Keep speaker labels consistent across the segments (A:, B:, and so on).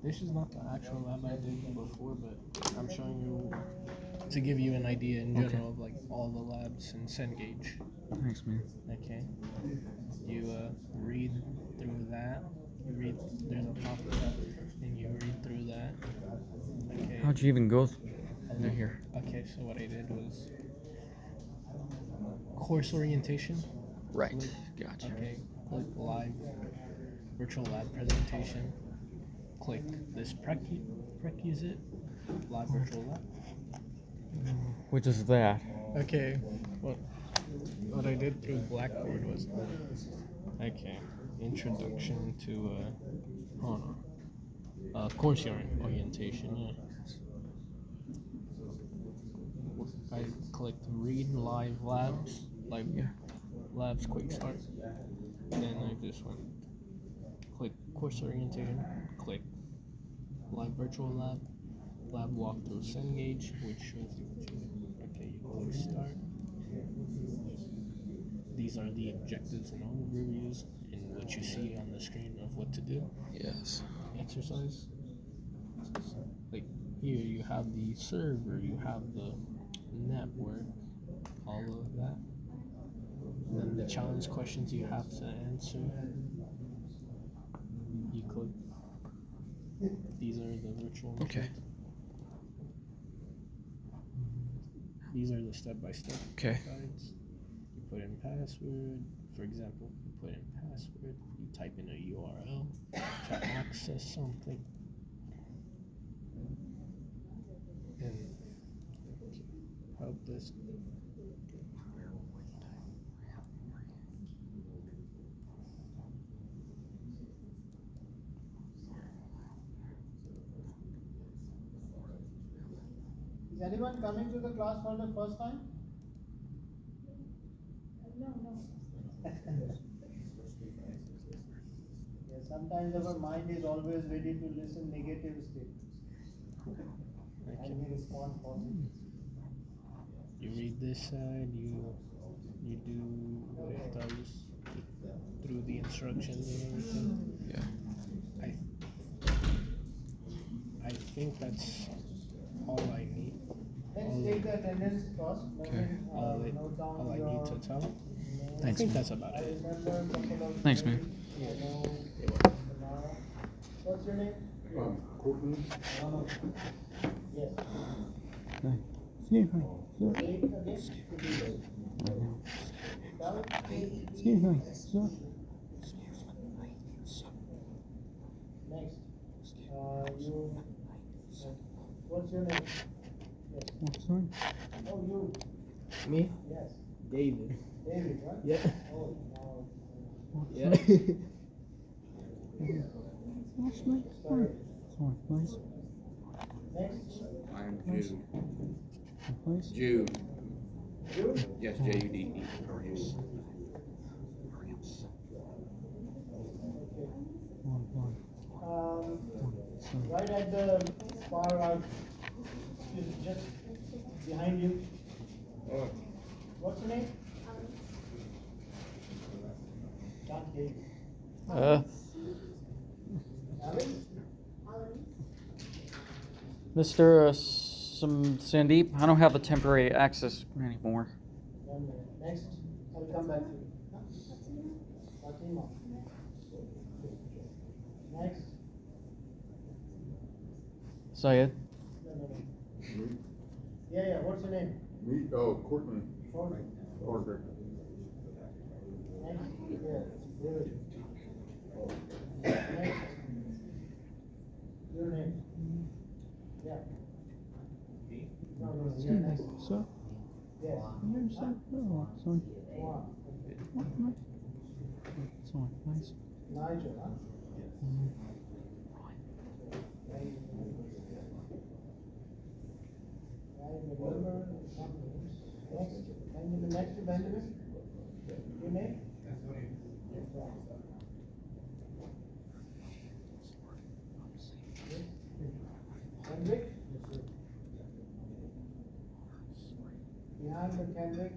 A: This is not the actual lab I did before, but I'm showing you to give you an idea in general of like all the labs in Cengage.
B: Thanks, man.
A: Okay. You read through that. You read. There's a pop-up, and you read through that. Okay.
B: How'd you even go through here?
A: Okay, so what I did was course orientation.
B: Right. Gotcha.
A: Okay. Click live virtual lab presentation. Click this prerequisite live virtual lab.
B: Which is that?
A: Okay. What I did through Blackboard was introduction to course orientation. Yeah. I clicked read live labs, labs quick start. Then I just went click course orientation, click live virtual lab walkthrough Cengage, which shows you what you do. Okay, you click start. These are the objectives and overviews and what you see on the screen of what to do.
B: Yes.
A: Exercise. Like here you have the server, you have the network, all of that. And then the challenge questions you have to answer. You click. These are the virtual machines.
B: Okay.
A: These are the step-by-step guides. You put in password. For example, you put in password. You type in a URL to access something. And help desk.
C: Is anyone coming to the class for the first time?
D: No.
C: Yes, sometimes our mind is always ready to listen negative statements. And we respond positively.
A: You read this side, you do what it does through the instructions and everything.
B: Yeah.
A: I think that's all I need.
C: Let's take the attendance first.
B: Okay.
C: Note down
A: All I need to tell. I
B: Thanks,
A: think
B: man.
A: that's about
C: I
A: it.
C: remember a couple of
B: Thanks, man.
C: What's your name?
E: Courtney.
C: Yes.
B: Excuse me.
C: Wait again.
B: Excuse me, sir.
C: Next. What's your name? Yes.
B: What's your name?
C: Oh, you.
A: Me?
C: Yes.
A: David.
C: David, right?
A: Yeah.
C: Oh, now.
A: Yeah.
B: What's my
C: Sorry.
B: Sorry, please.
C: Next.
E: I'm Jude.
B: Please.
E: Jude.
C: Jude?
E: Yes, Jude.
C: Right at the far right, just behind you. What's your name? Can't hear you. Alan?
B: Mr. Sandeep, I don't have a temporary access anymore.
C: 1 minute. Next, I'll come back to you. Fatima. Next.
B: Syed.
C: No. Yeah, what's your name?
E: Me? Oh, Courtney.
C: Courtney.
E: Parker.
C: Next. Yeah, David. Next. Your name? Yeah. No,
B: Excuse me,
C: next.
B: sir.
C: Yes.
B: You're so oh, sorry.
C: Wow.
B: Sorry, please.
C: Nigel, huh? Next, Benjamin. Next to Benjamin. Your name? Kendrick? Behind the Kendrick.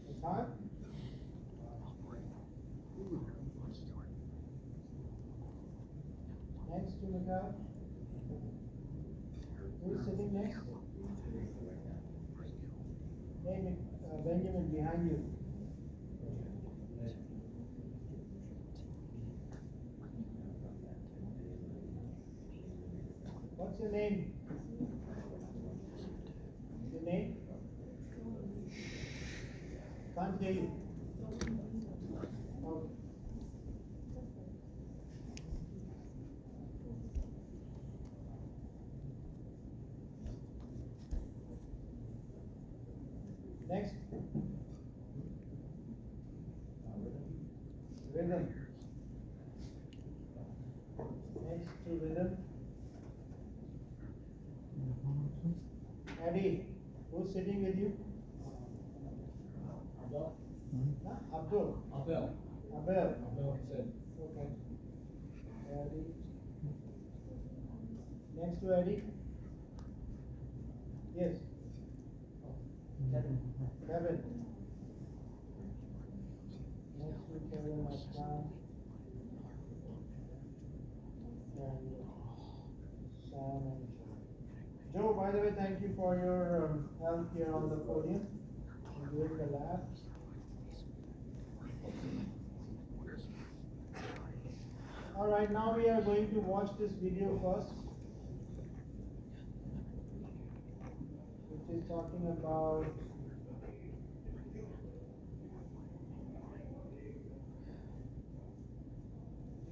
C: It's hard? next to the guy? Who's sitting next? Hey, Benjamin, behind you. What's your name? Your name? Can't hear you. Okay. Next. Rhythm. Next to rhythm. Eddie, who's sitting with you? Abel. Huh? Abdul.
D: Abel.
C: Abel.
D: Abel said.
C: Okay. Eddie. Next to Eddie. Yes. Kevin. Kevin. Next to Kevin, Aslan. And Sam and Joe. Joe, by the way, thank you for your help here on the podium and doing the lab. Alright, now we are going to watch this video first, which is talking about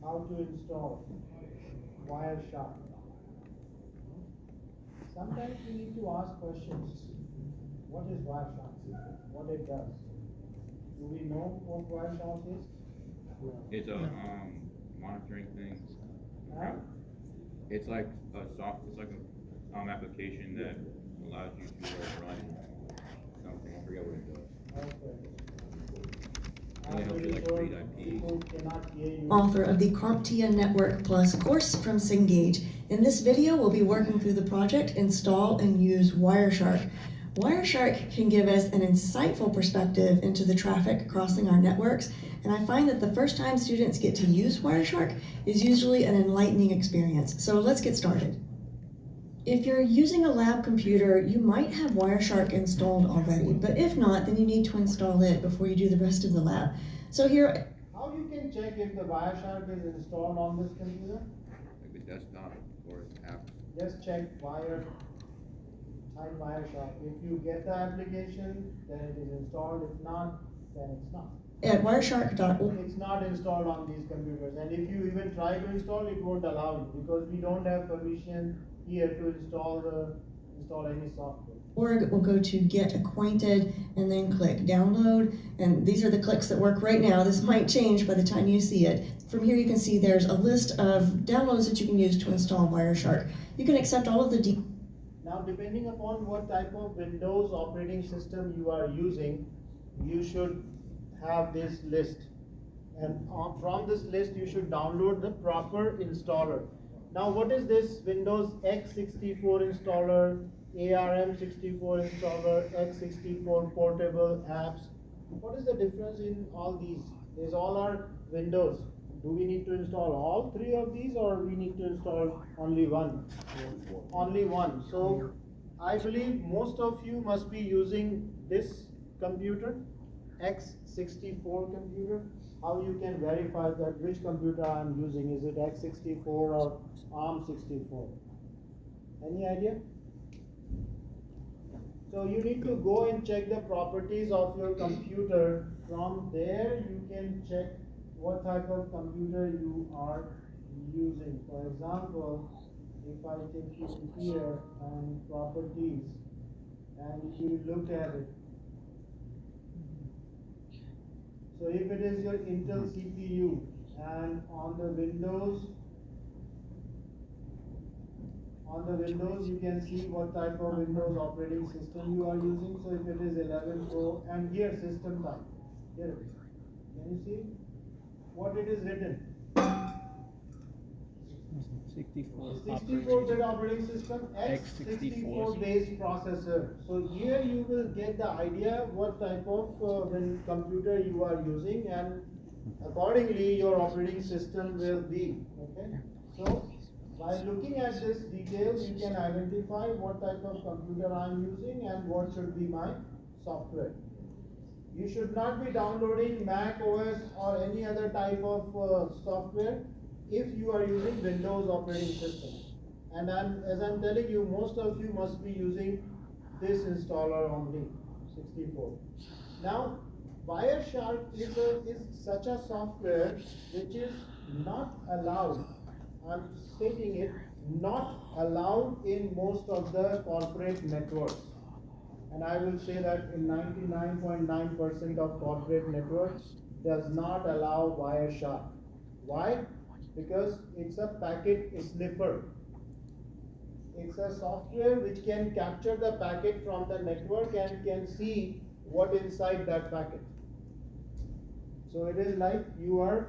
C: how to install Wireshark. Sometimes we need to ask questions. What is Wireshark? What it does? Do we know what Wireshark is?
E: It's a monitoring thing.
C: Huh?
E: It's like a application that allows you to run something. I forget what it does.
C: Okay.
E: And it
C: I'm
E: helps you
C: pretty
E: like
C: sure
E: read IPs.
C: people cannot hear you.
F: Author of the CompTIA Network Plus course from Cengage. In this video, we'll be working through the project Install and Use Wireshark. Wireshark can give us an insightful perspective into the traffic crossing our networks, and I find that the first time students get to use Wireshark is usually an enlightening experience. So let's get started. If you're using a lab computer, you might have Wireshark installed already, but if not, then you need to install it before you do the rest of the lab. So here,
C: How you can check if the Wireshark is installed on this computer?
E: Like the desktop or app.
C: Just check type Wireshark. If you get the application, then it is installed. If not, then it's not.
F: at wireshark.org,
C: It's not installed on these computers. And if you even try to install, it won't allow you because we don't have permission here to install any software.
F: we'll go to Get Acquainted and then click Download. And these are the clicks that work right now. This might change by the time you see it. From here you can see there's a list of downloads that you can use to install Wireshark. You can accept all of the
C: Now, depending upon what type of Windows operating system you are using, you should have this list. And from this list, you should download the proper installer. Now, what is this Windows x64 installer, ARM64 installer, x64 portable apps? What is the difference in all these? These all are Windows. Do we need to install all three of these, or we need to install only one? Only one. So I believe most of you must be using this computer, x64 computer. How you can verify that which computer I am using? Is it x64 or ARM64? Any idea? So you need to go and check the properties of your computer. From there you can check what type of computer you are using. For example, if I take you to here and properties, and if you look at it, so if it is your Intel CPU and on the Windows you can see what type of Windows operating system you are using. So if it is 11 Pro, and here system type, here it is. Can you see what it is written? 64-bit operating system, x64 based processor. So here you will get the idea what type of computer you are using, and accordingly your operating system will be. Okay. So By looking at this details, you can identify what type of computer I am using and what should be my software. You should not be downloading Mac OS or any other type of software if you are using Windows operating system. And as I'm telling you, most of you must be using this installer only, 64. Now, Wireshark is such a software which is not allowed, I'm stating it, not allowed in most of the corporate networks. And I will say that in 99.9% of corporate networks does not allow Wireshark. Why? Because it's a packet sniffer. It's a software which can capture the packet from the network and can see what inside that packet. So it is like you are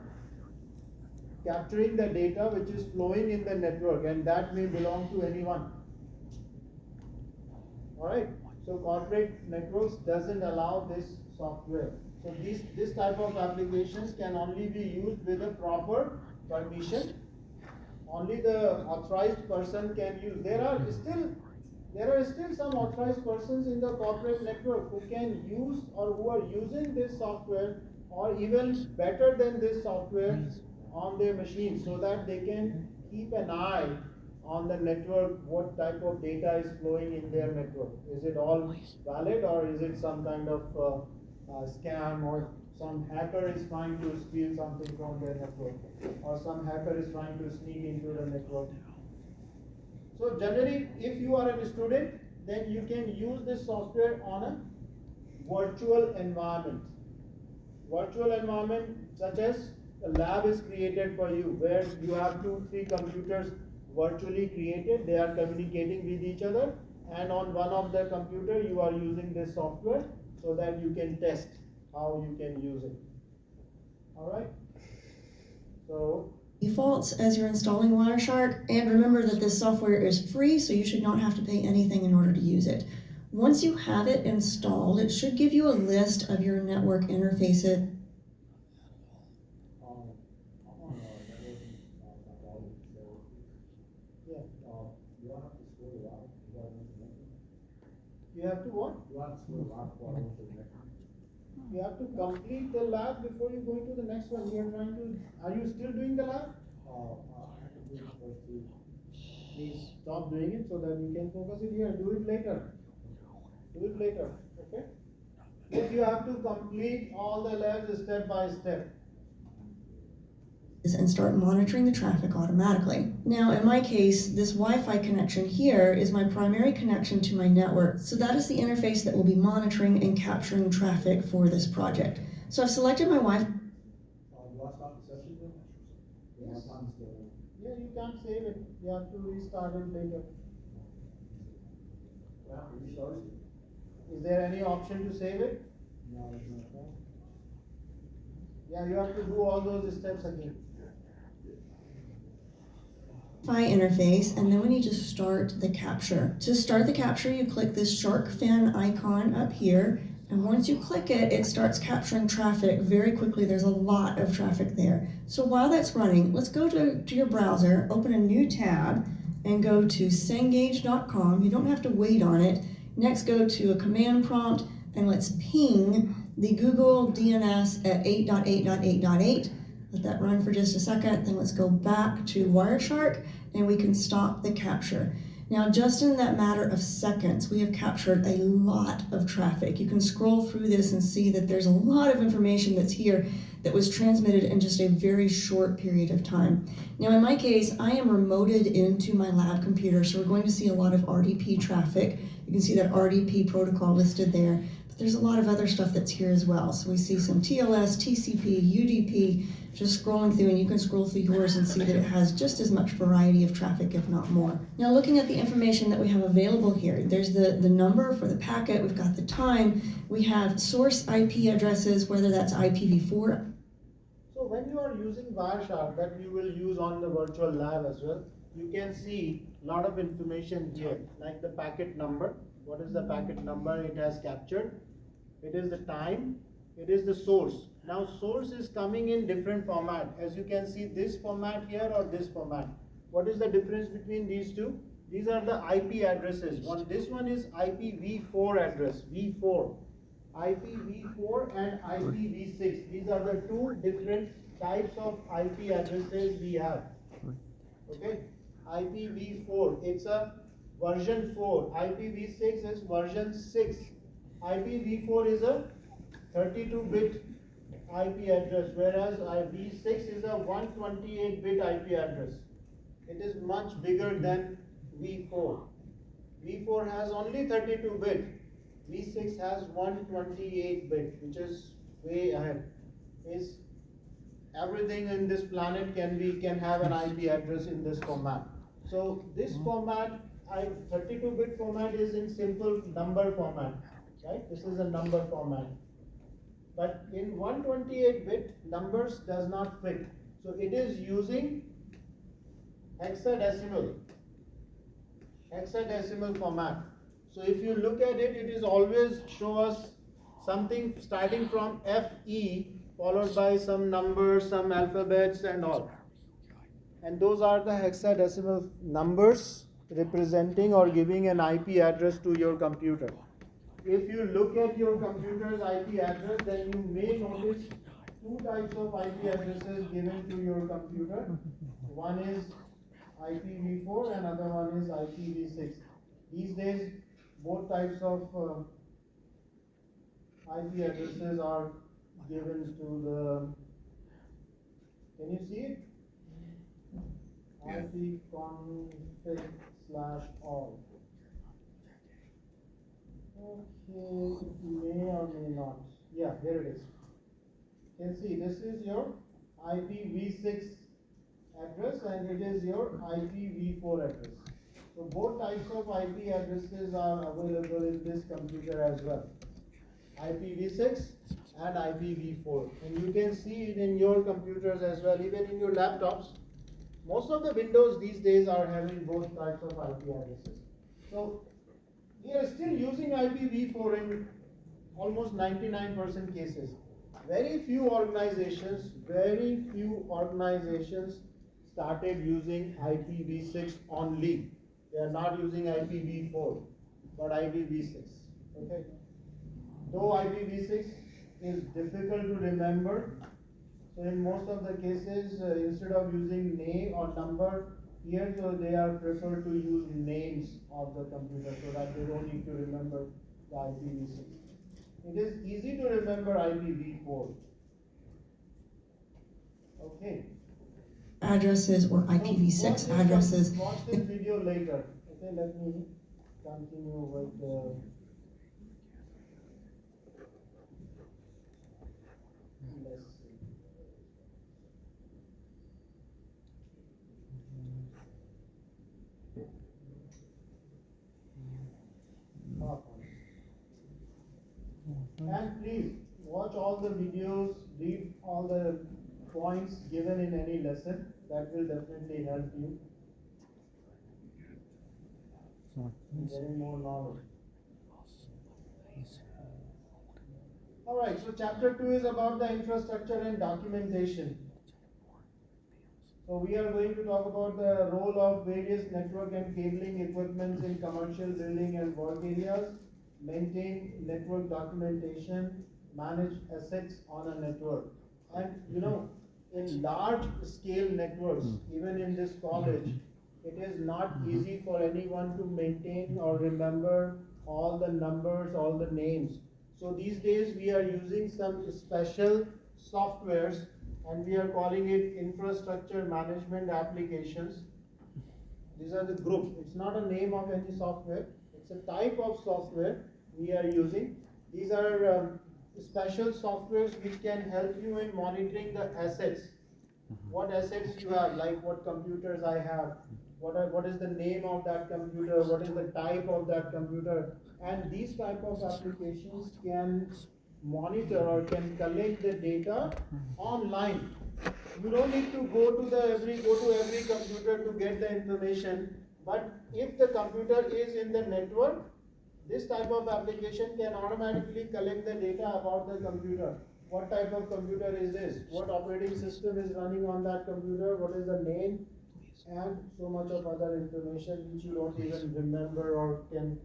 C: capturing the data which is flowing in the network, and that may belong to anyone. Alright, so corporate networks doesn't allow this software. So this type of applications can only be used with a proper permission. Only the authorized person can use. There are still some authorized persons in the corporate network who can use or who are using this software, or even better than this software, on their machine, so that they can keep an eye on the network, what type of data is flowing in their network. Is it all valid, or is it some kind of scam, or some hacker is trying to steal something from their network, or some hacker is trying to sneak into the network. So generally, if you are a student, then you can use this software on a virtual environment. Virtual environment such as a lab is created for you, where you have 2-3 computers virtually created. They are communicating with each other, and on one of the computer you are using this software so that you can test how you can use it. Alright, so
F: Defaults as you're installing Wireshark, and remember that this software is free, so you should not have to pay anything in order to use it. Once you have it installed, it should give you a list of your network interfaces.
C: you have to what? You have to complete the lab before you go into the next one. Are you still doing the lab? Please stop doing it so that you can focus it here. Do it later. Okay? If you have to complete all the labs step by step.
F: And start monitoring the traffic automatically. Now, in my case, this Wi-Fi connection here is my primary connection to my network, so that is the interface that will be monitoring and capturing traffic for this project. So I've selected my Wi-Fi.
C: Yes. Yeah, you can't save it. You have to restart it later. Is there any option to save it? No, there's not. Yeah, you have to do all those steps again.
F: Wi-Fi interface, and then we need to start the capture. To start the capture, you click this shark fin icon up here, and once you click it, it starts capturing traffic very quickly. There's a lot of traffic there. So while that's running, let's go to your browser, open a new tab, and go to cengage.com. You don't have to wait on it. Next, go to a command prompt, and let's ping the Google DNS at 8.8.8.8. Let that run for just a second, then let's go back to Wireshark, and we can stop the capture. Now, just in that matter of seconds, we have captured a lot of traffic. You can scroll through this and see that there's a lot of information that's here that was transmitted in just a very short period of time. Now, in my case, I am remoted into my lab computer, so we're going to see a lot of RDP traffic. You can see that RDP protocol listed there, but there's a lot of other stuff that's here as well. So we see some TLS, TCP, UDP, just scrolling through, and you can scroll through yours and see that it has just as much variety of traffic, if not more. Now, looking at the information that we have available here, there's the number for the packet, we've got the time, we have source IP addresses, whether that's IPv4.
C: So when you are using Wireshark that you will use on the virtual lab as well, you can see a lot of information here, like the packet number. What is the packet number it has captured? It is the time, it is the source. Now source is coming in different format. As you can see, this format here or this format. What is the difference between these two? These are the IP addresses. This one is IPv4 address, V4. IPv4 and IPv6. These are the two different types of IP addresses we have. Okay, IPv4, it's a version 4. IPv6 is version 6. IPv4 is a 32-bit IP address, whereas V6 is a 128-bit IP address. It is much bigger than V4. V4 has only 32-bit. V6 has 128-bit, which is way ahead. Is everything in this planet can have an IP address in this format. So this format, 32-bit format is in simple number format, right? This is a number format. But in 128-bit, numbers does not fit. So it is using hexadecimal format. So if you look at it, it is always show us something starting from FE followed by some numbers, some alphabets and all. And those are the hexadecimal numbers representing or giving an IP address to your computer. If you look at your computer's IP address, then you may notice two types of IP addresses given to your computer. One is IPv4 and another one is IPv6. These days, both types of IP addresses are given to the, can you see it?
E: Yeah.
C: ipconfig/all. Okay, it may or may not. Yeah, there it is. You can see this is your IPv6 address and it is your IPv4 address. So both types of IP addresses are available in this computer as well. IPv6 and IPv4. And you can see it in your computers as well, even in your laptops. Most of the Windows these days are having both types of IP addresses. So we are still using IPv4 in almost 99% cases. Very few organizations started using IPv6 only. They are not using IPv4, but IPv6. Okay. Though IPv6 is difficult to remember, so in most of the cases, instead of using name or number, here so they are preferred to use names of the computer so that they don't need to remember the IPv6. It is easy to remember IPv4. Okay.
F: Addresses or IPv6 addresses.
C: Watch this video later. Okay, let me continue with the. Let's see. And please watch all the videos, read all the points given in any lesson. That will definitely help you in getting more knowledge. Alright, so chapter 2 is about the infrastructure and documentation. So we are going to talk about the role of various network and cabling equipments in commercial building and work areas, maintain network documentation, manage assets on a network. And you know, in large scale networks, even in this college, it is not easy for anyone to maintain or remember all the numbers, all the names. So these days we are using some special softwares and we are calling it infrastructure management applications. These are the groups. It's not a name of any software. It's a type of software we are using. These are special softwares which can help you in monitoring the assets. What assets you have, like what computers I have, what is the name of that computer, what is the type of that computer, and these type of applications can monitor or can collect the data online. You don't need to go to every computer to get the information, but if the computer is in the network, this type of application can automatically collect the data about the computer. What type of computer is this? What operating system is running on that computer? What is the name? and so much of other information which you don't even remember or can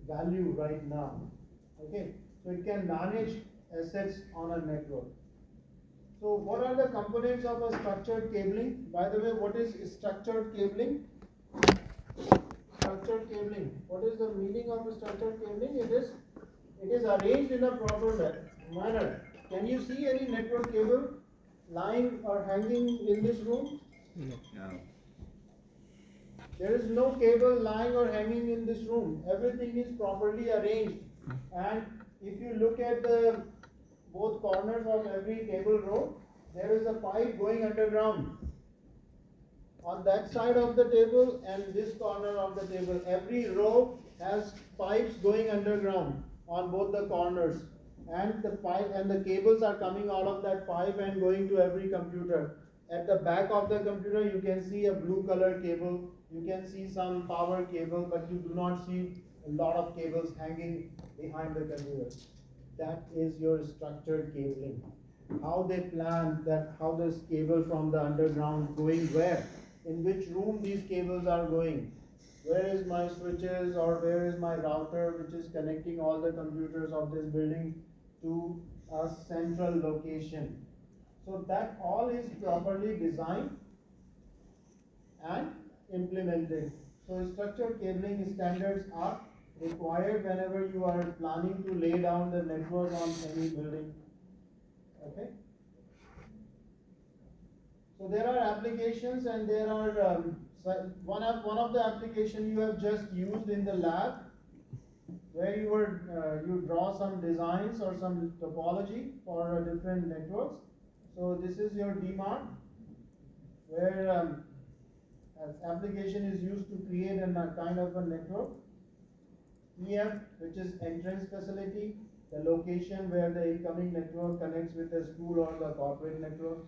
C: value right now. Okay, so it can manage assets on a network. So what are the components of a structured cabling? By the way, what is structured cabling? Structured cabling. What is the meaning of a structured cabling? It is arranged in a proper manner. Can you see any network cable lying or hanging in this room?
A: No.
E: No.
C: There is no cable lying or hanging in this room. Everything is properly arranged. And if you look at the both corners of every cable row, there is a pipe going underground. On that side of the table and this corner of the table, every row has pipes going underground on both the corners. And the pipe and the cables are coming out of that pipe and going to every computer. At the back of the computer, you can see a blue color cable. You can see some power cable, but you do not see a lot of cables hanging behind the computer. That is your structured cabling. How they plan that, how this cable from the underground going where, in which room these cables are going. Where is my switches or where is my router which is connecting all the computers of this building to a central location. So that all is properly designed and implemented. So structured cabling standards are required whenever you are planning to lay down the network on any building. Okay. So there are applications and there are one of the application you have just used in the lab where you draw some designs or some topology for different networks. So this is your DMARC where application is used to create a kind of a network. EF, which is entrance facility, the location where the incoming network connects with the school or the corporate network.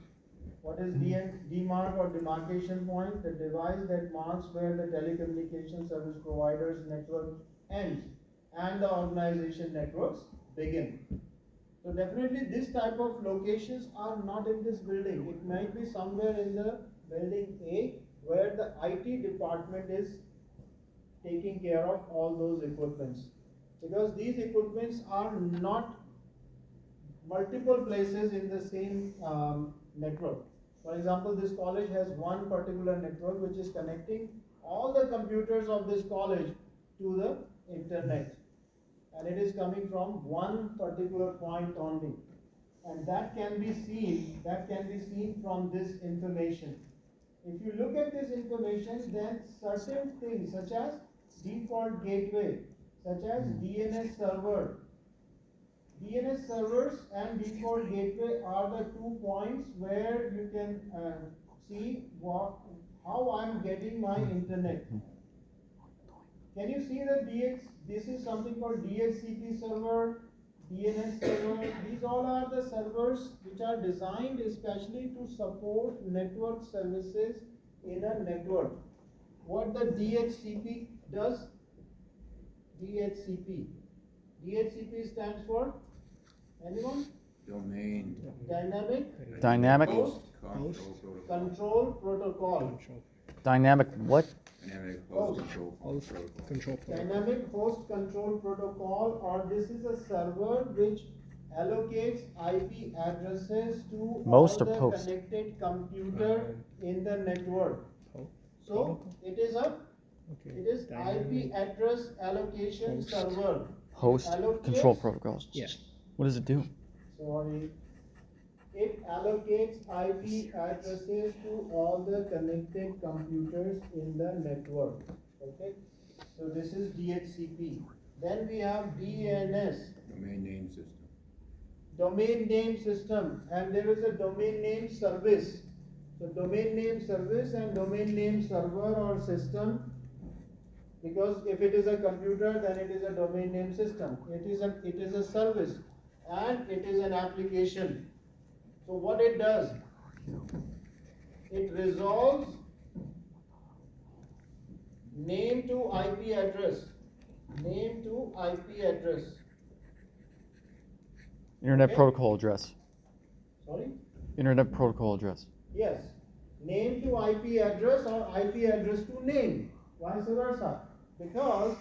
C: What is DMARC or demarcation point? The device that marks where the telecommunication service provider's network ends and the organization networks begin. So definitely this type of locations are not in this building. It might be somewhere in the building A where the IT department is taking care of all those equipments. Because these equipments are not multiple places in the same network. For example, this college has one particular network which is connecting all the computers of this college to the internet. And it is coming from one particular point only. And that can be seen from this information. If you look at this information, then certain things such as default gateway, such as DNS server, DNS servers and default gateway are the 2 points where you can see how I am getting my internet. Can you see the DX? This is something called DHCP server, DNS server. These all are the servers which are designed especially to support network services in a network. What the DHCP does? DHCP. DHCP stands for anyone?
E: Domain.
B: Dynamic
C: Host
E: Control protocol.
C: Control Protocol.
B: Dynamic what?
E: Dynamic host control
A: Host
E: protocol.
A: control protocol.
C: Dynamic Host Control Protocol, or this is a server which allocates IP addresses to
B: Most
C: all
B: are
C: the
B: post.
C: connected computer in the network. So it is IP address allocation
A: Host.
C: server.
B: Host
C: Allocates-
B: control protocols.
A: Yeah.
B: What does it do?
C: Sorry. It allocates IP addresses to all the connected computers in the network. Okay. So this is DHCP. Then we have DNS.
E: Domain name system.
C: Domain name system, and there is a domain name service. So domain name service and domain name server or system, because if it is a computer, then it is a domain name system. It is a service and it is an application. So what it does, it resolves name to IP address, name to IP address.
B: Internet
C: Okay.
B: protocol address.
C: Sorry?
B: Internet protocol address.
C: Yes. name to IP address or IP address to name, vice versa. Because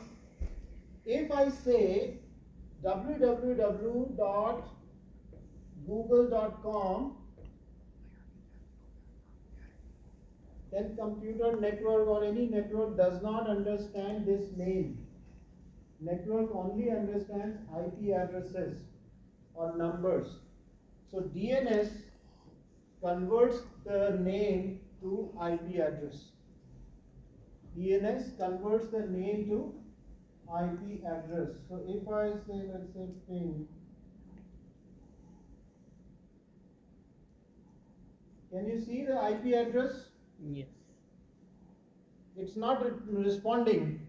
C: if I say www.google.com, then computer network or any network does not understand this name. Network only understands IP addresses or numbers. So DNS converts the name to IP address. DNS converts the name to IP address. So if I say, let's say ping, can you see the IP address?
A: Yes.
C: It's not responding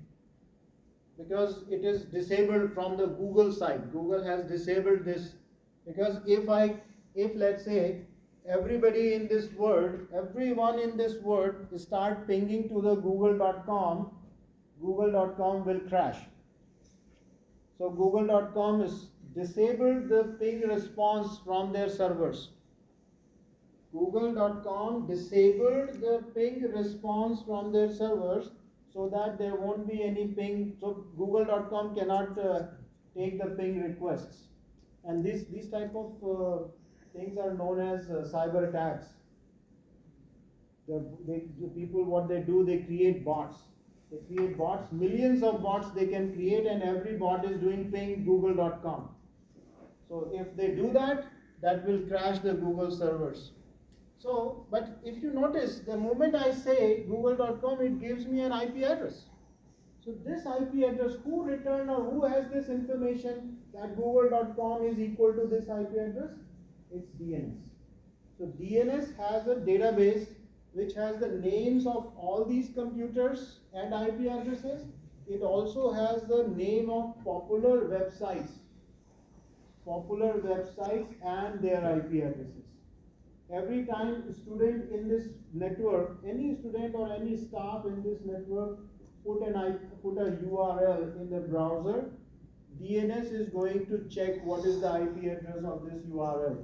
C: because it is disabled from the Google side. Google has disabled this because if let's say everybody in this world, everyone in this world start pinging to the google.com, google.com will crash. So google.com is disabled the ping response from their servers. Google.com disabled the ping response from their servers so that there won't be any ping. So Google.com cannot take the ping requests. And these type of things are known as cyber attacks. The people, what they do, they create bots. They create bots, millions of bots they can create, and every bot is doing ping Google.com. So if they do that, that will crash the Google servers. So, but if you notice, the moment I say google.com, it gives me an IP address. So this IP address, who returned or who has this information that google.com is equal to this IP address? It's DNS. So DNS has a database which has the names of all these computers and IP addresses. It also has the name of popular websites and their IP addresses. Every time a student in this network, any student or any staff in this network put a URL in the browser, DNS is going to check what is the IP address of this URL.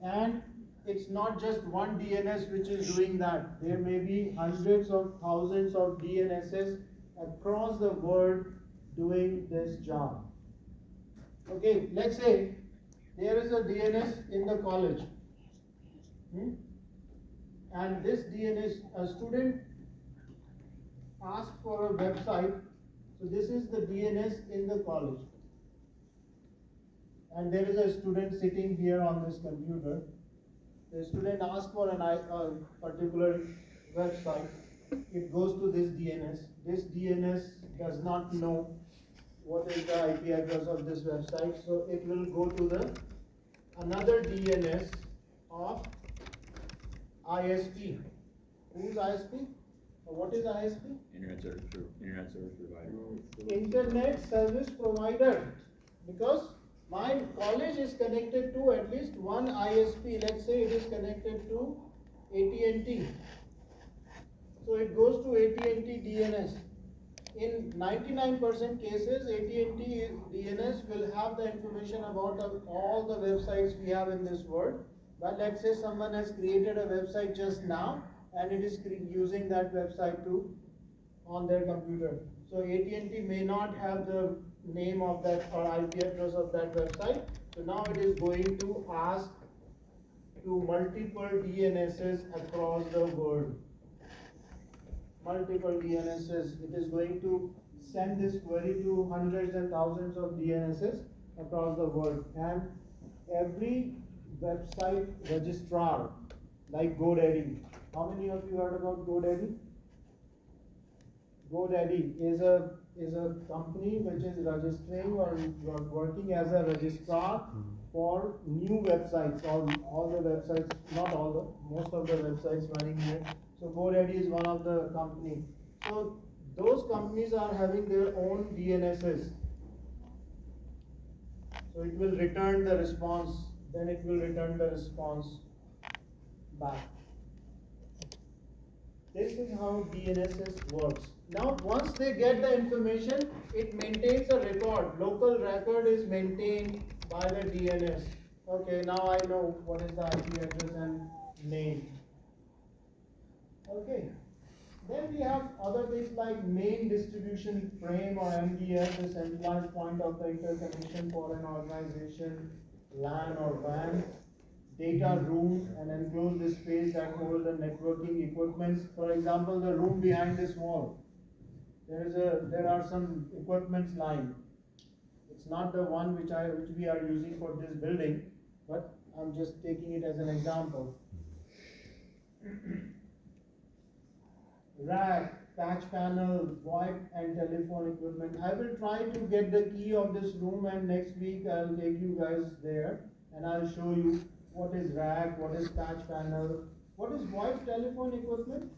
C: And it's not just one DNS which is doing that. There may be hundreds of thousands of DNSs across the world doing this job. Okay, let's say there is a DNS in the college. And this DNS, a student asked for a website. So this is the DNS in the college. And there is a student sitting here on this computer. The student asked for a particular website. It goes to this DNS. This DNS does not know what is the IP address of this website. So it will go to another DNS of ISP. Who's ISP? What is ISP?
E: Internet service provider.
C: Internet service provider. Because my college is connected to at least one ISP. Let's say it is connected to AT&T. So it goes to AT&T DNS. In 99% cases, AT&T DNS will have the information about all the websites we have in this world. But let's say someone has created a website just now and it is using that website on their computer. So AT&T may not have the name of that or IP address of that website. So now it is going to ask to multiple DNSs across the world. Multiple DNSs. It is going to send this query to hundreds and thousands of DNSs across the world. And every website registrar like GoDaddy. How many of you heard about GoDaddy? GoDaddy is a company which is registering or working as a registrar for new websites, or all the websites, not all the, most of the websites running here. So GoDaddy is one of the company. So those companies are having their own DNSs. So it will return the response, then it will return the response back. This is how DNSs works. Now once they get the information, it maintains a record. Local record is maintained by the DNS. Okay, now I know what is the IP address and name. Then we have other things like main distribution frame or MDF, the centralized point of the interconnection for an organization, LAN or WAN, data room, and enclose the space that holds the networking equipments. For example, the room behind this wall, there are some equipments line. It's not the one which we are using for this building, but I'm just taking it as an example. Rack, patch panel, VoIP and telephone equipment. I will try to get the key of this room, and next week I'll take you guys there and I'll show you what is rack, what is patch panel, what is VoIP telephone equipment.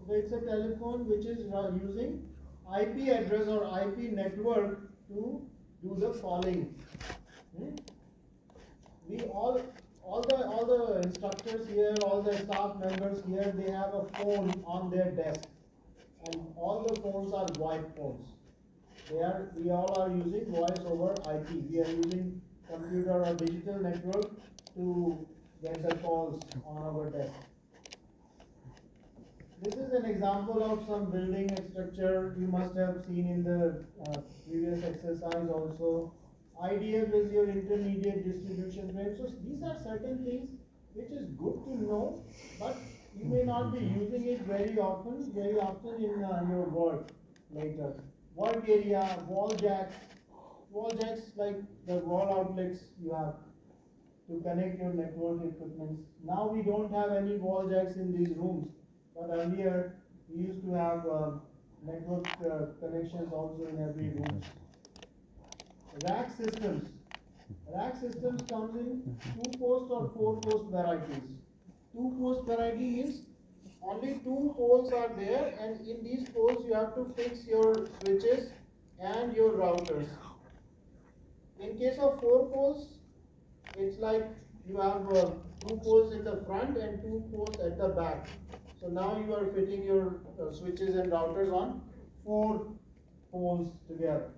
C: So it's a telephone which is using IP address or IP network to do the calling. We all the instructors here, all the staff members here, they have a phone on their desk, and all the phones are VoIP phones. We all are using voice over IP. We are using computer or digital network to get the calls on our desk. This is an example of some building structure you must have seen in the previous exercise also. IDF is your intermediate distribution frame. So these are certain things which is good to know, but you may not be using it very often in your work later. Work area, wall jacks like the wall outlets you have to connect your network equipment. Now we don't have any wall jacks in these rooms, but earlier we used to have network connections also in every room. Rack systems. Rack systems comes in 2-post or 4-post varieties. 2-post variety means only 2 poles are there, and in these poles you have to fix your switches and your routers. In case of 4 poles, it's like you have 2 poles in the front and 2 poles at the back. So now you are fitting your switches and routers on 4 poles together.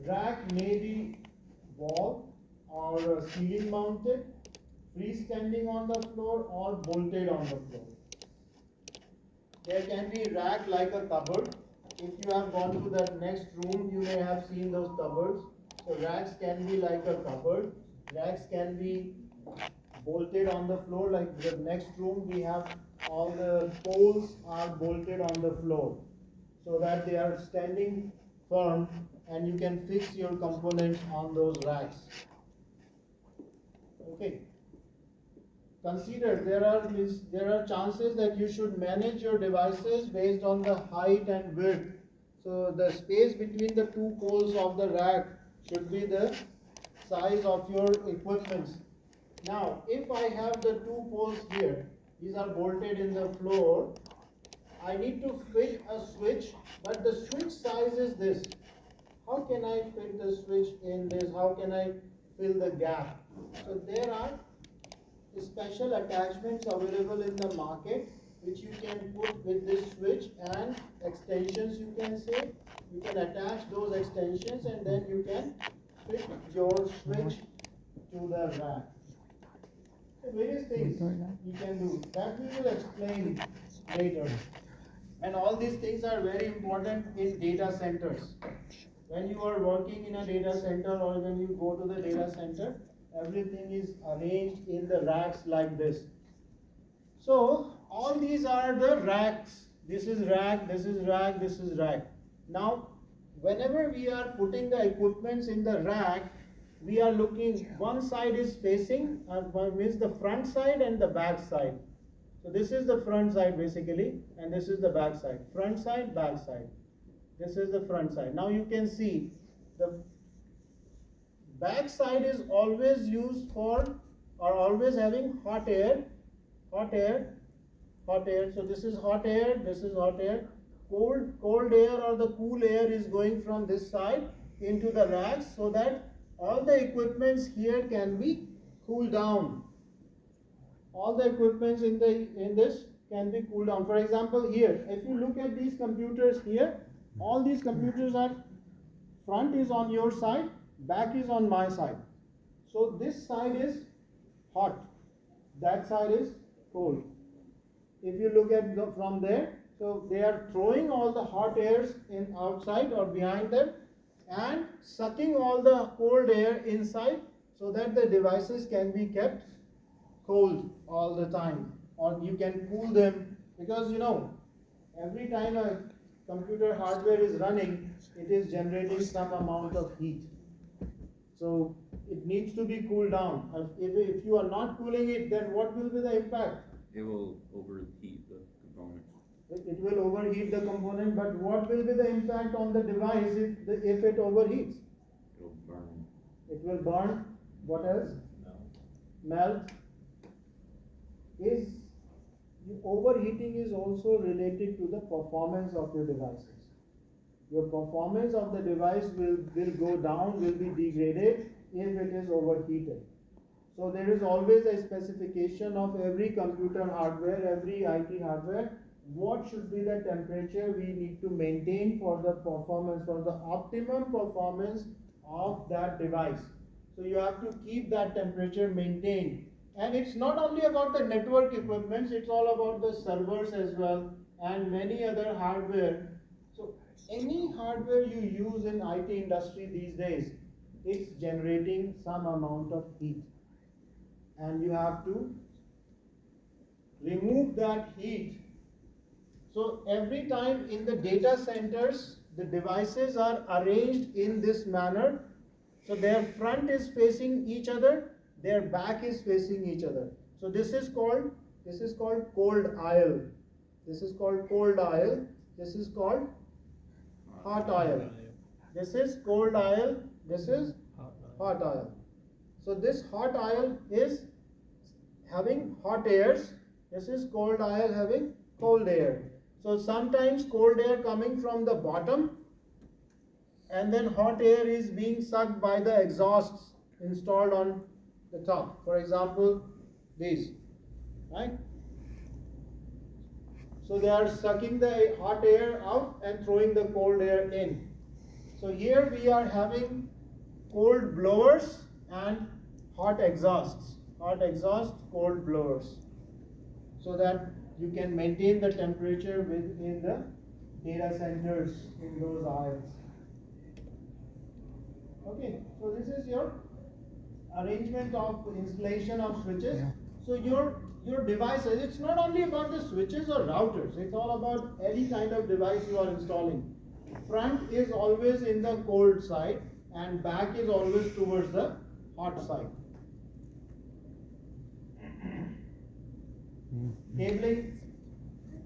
C: Rack may be wall or ceiling mounted, freestanding on the floor or bolted on the floor. There can be rack like a cupboard. If you have gone to the next room, you may have seen those cupboards. So racks can be like a cupboard. Racks can be bolted on the floor, like the next room we have all the poles are bolted on the floor so that they are standing firm and you can fix your components on those racks. Okay. Consider there are chances that you should manage your devices based on the height and width. So the space between the 2 poles of the rack should be the size of your equipment. Now, if I have the 2 poles here, these are bolted in the floor, I need to fit a switch, but the switch size is this. How can I fit the switch in this? How can I fill the gap? So there are special attachments available in the market which you can put with this switch and extensions, you can say. You can attach those extensions and then you can fit your switch to the rack. So various things you can do that we will explain later. And all these things are very important in data centers. When you are working in a data center or when you go to the data center, everything is arranged in the racks like this. So all these are the racks. This is rack, this is rack, this is rack. Now, whenever we are putting the equipments in the rack, we are looking, one side is facing, means the front side and the back side. So this is the front side basically, and this is the back side. Front side, back side. This is the front side. Now you can see the back side is always used for, or always having hot air, hot air, hot air. So this is hot air, this is hot air. Cold air or the cool air is going from this side into the racks so that all the equipments here can be cooled down. All the equipments in this can be cooled down. For example, here, if you look at these computers here, all these computers are, front is on your side, back is on my side. So this side is hot, that side is cold. If you look at from there, So they are throwing all the hot airs in outside or behind them and sucking all the cold air inside so that the devices can be kept cold all the time, or you can cool them, because every time a computer hardware is running, it is generating some amount of heat. So it needs to be cooled down. If you are not cooling it, then what will be the impact?
E: It will overheat the components.
C: It will overheat the component, but what will be the impact on the device if it overheats?
E: It'll burn.
C: It will burn. What else? Melt. Overheating is also related to the performance of your devices. Your performance of the device will go down, will be degraded if it is overheated. So there is always a specification of every computer hardware, every IT hardware, what should be the temperature we need to maintain for the performance, for the optimum performance of that device. So you have to keep that temperature maintained. And it's not only about the network equipments, it's all about the servers as well and many other hardware. So any hardware you use in IT industry these days, it's generating some amount of heat. And you have to remove that heat. So every time in the data centers, the devices are arranged in this manner. So their front is facing each other, their back is facing each other. So this is called cold aisle. This is called cold aisle. This is called hot aisle. This is cold aisle. This is hot aisle. So this hot aisle is having hot airs. This is cold aisle having cold air. So sometimes cold air coming from the bottom, and then hot air is being sucked by the exhausts installed on the top. For example, these, right? So they are sucking the hot air out and throwing the cold air in. So here we are having cold blowers and hot exhausts. Hot exhaust, cold blowers. So that you can maintain the temperature within the data centers in those aisles. Okay, so this is your arrangement of installation of switches. So your devices, it's not only about the switches or routers, it's all about any kind of device you are installing. Front is always in the cold side and back is always towards the hot side. Cabling,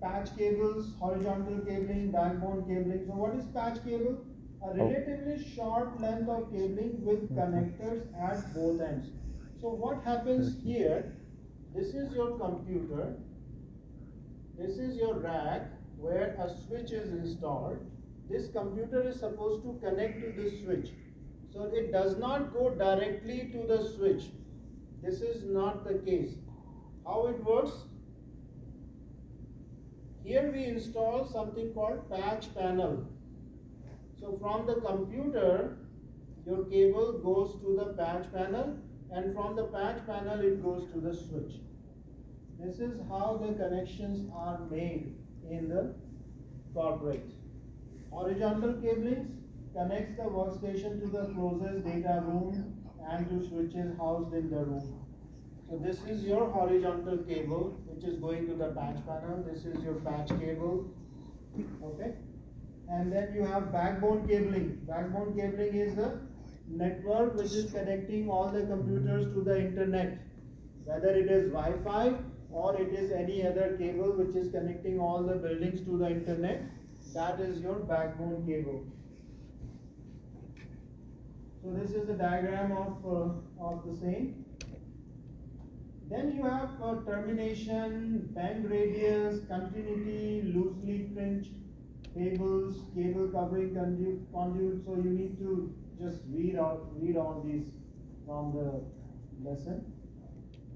C: patch cables, horizontal cabling, backbone cabling. So what is patch cable? A relatively short length of cabling with connectors at both ends. So what happens here, this is your computer, this is your rack where a switch is installed. This computer is supposed to connect to this switch. So it does not go directly to the switch. This is not the case. How it works? Here we install something called patch panel. So from the computer, your cable goes to the patch panel, and from the patch panel it goes to the switch. This is how the connections are made in the corporate. Horizontal cablings connects the workstation to the closest data room and to switches housed in the room. So this is your horizontal cable which is going to the patch panel. This is your patch cable. Okay. And then you have backbone cabling. Backbone cabling is the network which is connecting all the computers to the internet. Whether it is Wi-Fi or it is any other cable which is connecting all the buildings to the internet, that is your backbone cable. So this is the diagram of the same. Then you have termination, bend radius, continuity, loosely clinched cables, cable covering conduit. So you need to just read all these from the lesson.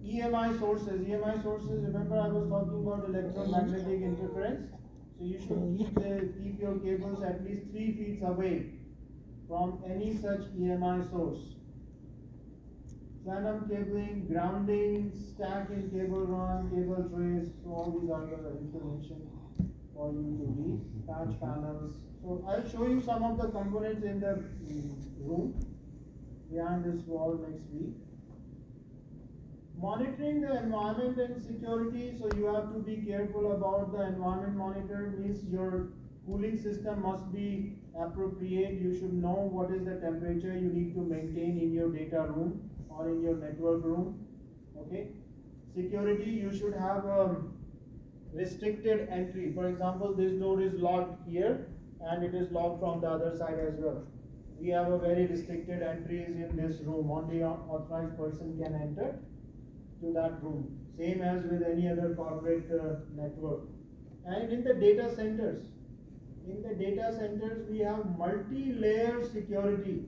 C: EMI sources. EMI sources, remember I was talking about electromagnetic interference. So you should keep your cables at least 3 feet away from any such EMI source. Phantom cabling, grounding, stack in cable run, cable trace, so all these are the information. for you to read. Patch panels. So I'll show you some of the components in the room behind this wall next week. Monitoring the environment and security, so you have to be careful about the environment monitor. Means your cooling system must be appropriate. You should know what is the temperature you need to maintain in your data room or in your network room. Okay. Security, you should have restricted entry. For example, this door is locked here and it is locked from the other side as well. We have a very restricted entries in this room. Only an authorized person can enter to that room. Same as with any other corporate network. And in the data centers, we have multi-layer security.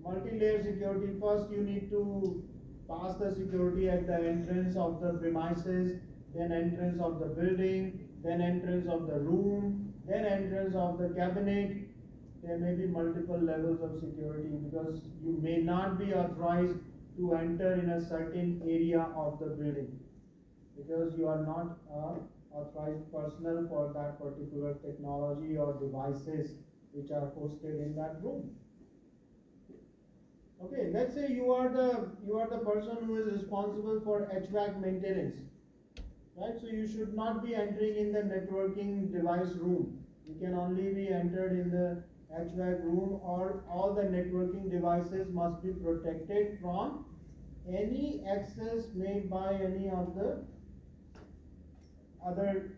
C: Multi-layer security. First, you need to pass the security at the entrance of the premises, then entrance of the building, then entrance of the room, then entrance of the cabinet. There may be multiple levels of security because you may not be authorized to enter in a certain area of the building because you are not authorized personnel for that particular technology or devices which are hosted in that room. Okay, let's say you are the person who is responsible for HVAC maintenance, right? So you should not be entering in the networking device room. You can only be entered in the HVAC room, or all the networking devices must be protected from any access made by any of the other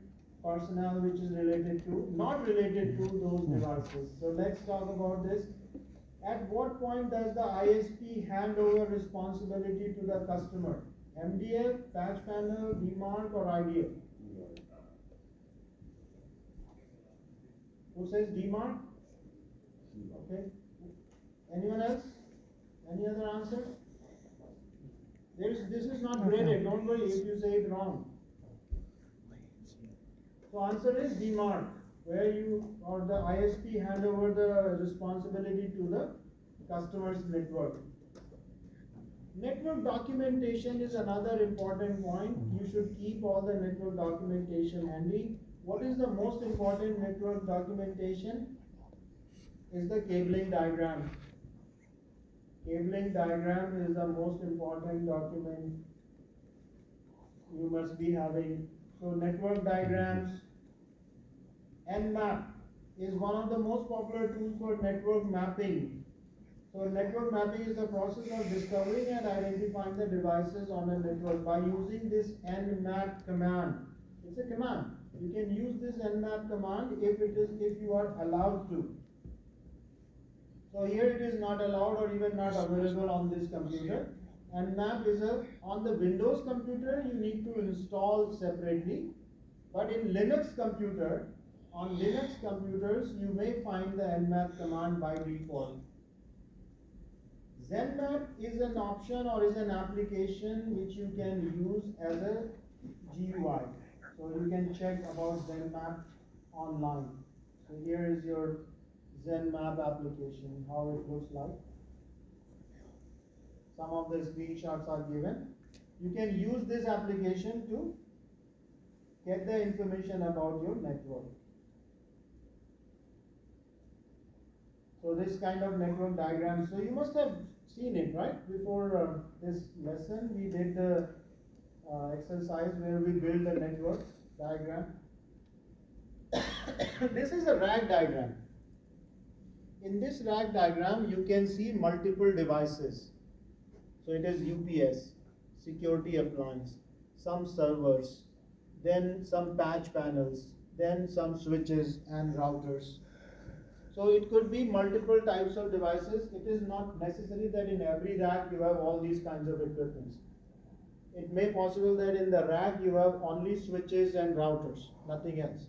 C: personnel which is not related to those devices. So let's talk about this. At what point does the ISP hand over responsibility to the customer? MDF, patch panel, DMARC, or IDF? Who says DMARC? Okay. Anyone else? Any other answer? This is not graded. Don't worry if you say it wrong. So answer is DMARC, where you or the ISP hand over the responsibility to the customer's network. Network documentation is another important point. You should keep all the network documentation handy. What is the most important network documentation? Is the cabling diagram. Cabling diagram is the most important document you must be having. So network diagrams. Nmap is one of the most popular tools for network mapping. So network mapping is the process of discovering and identifying the devices on a network by using this nmap command. It's a command. You can use this nmap command if you are allowed to. So here it is not allowed or even not available on this computer. Nmap is on the Windows computer you need to install separately, but in on Linux computers you may find the nmap command by default. ZenMap is an option or is an application which you can use as a GUI. So you can check about ZenMap online. So here is your ZenMap application, how it looks like. Some of the screenshots are given. You can use this application to get the information about your network. So this kind of network diagram, so you must have seen it, right? Before this lesson, we did the exercise where we build the network diagram. This is a rack diagram. In this rack diagram, you can see multiple devices. So it is UPS, security appliance, some servers, then some patch panels, then some switches and routers. So it could be multiple types of devices. It is not necessary that in every rack you have all these kinds of equipments. It may be possible that in the rack you have only switches and routers, nothing else.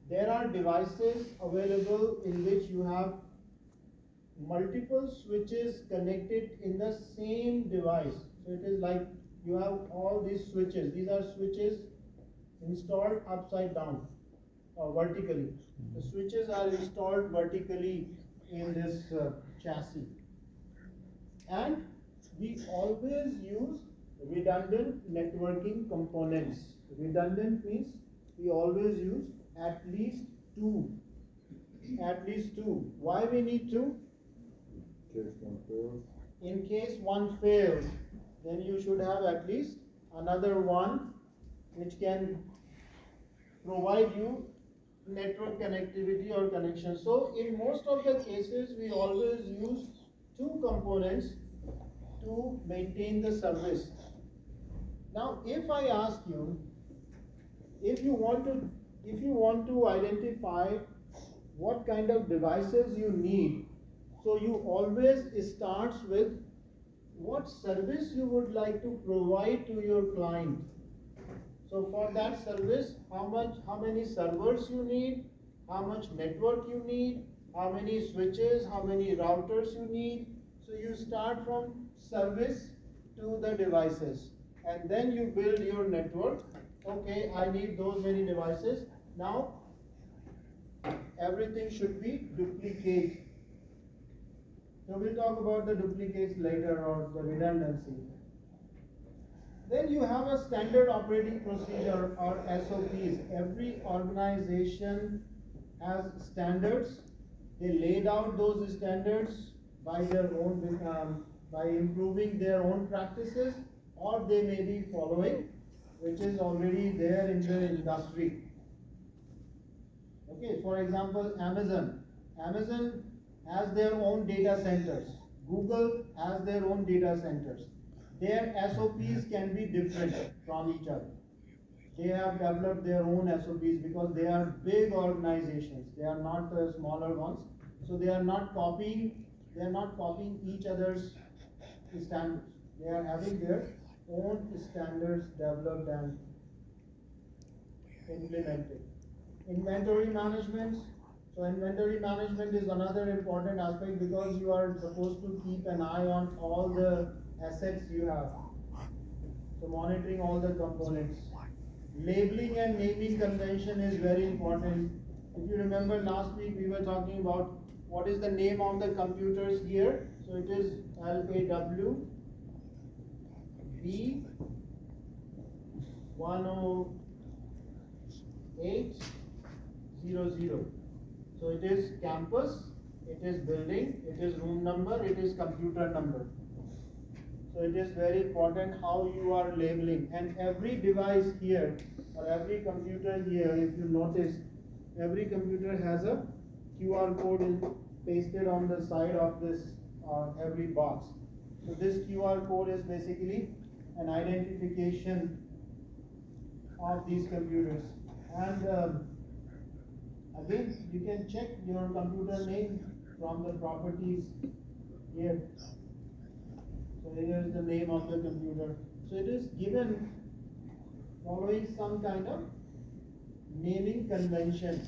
C: There are devices available in which you have multiple switches connected in the same device. So it is like you have all these switches. These are switches installed upside down or vertically. The switches are installed vertically in this chassis. And we always use redundant networking components. Redundant means we always use at least two. At least two. Why we need two? In case one fails, then you should have at least another one which can provide you network connectivity or connection. So in most of the cases, we always use two components to maintain the service. Now, if I ask you, if you want to identify what kind of devices you need, so you always starts with what service you would like to provide to your client. So for that service, how many servers you need, how much network you need, how many switches, how many routers you need. So you start from service to the devices, and then you build your network. Okay, I need those many devices. Now everything should be duplicate. So we'll talk about the duplicates later, or the redundancy. Then you have a standard operating procedure, or SOPs. Every organization has standards. They laid out those standards by their own, by improving their own practices, or they may be following, which is already there in the industry. Okay, for example, Amazon has their own data centers. Google has their own data centers. Their SOPs can be different from each other. They have developed their own SOPs because they are big organizations. They are not the smaller ones. So they are not copying each other's standards. They are having their own standards developed and implemented. Inventory management. So inventory management is another important aspect because you are supposed to keep an eye on all the assets you have. So monitoring all the components. Labeling and naming convention is very important. If you remember last week we were talking about what is the name of the computers here. So it is LAW B10800. So it is campus, it is building, it is room number, it is computer number. So it is very important how you are labeling. And every device here, or every computer here, if you notice, every computer has a QR code pasted on the side of this every box. So this QR code is basically an identification of these computers. And again, you can check your computer name from the properties here. So here is the name of the computer. So it is given following some kind of naming convention.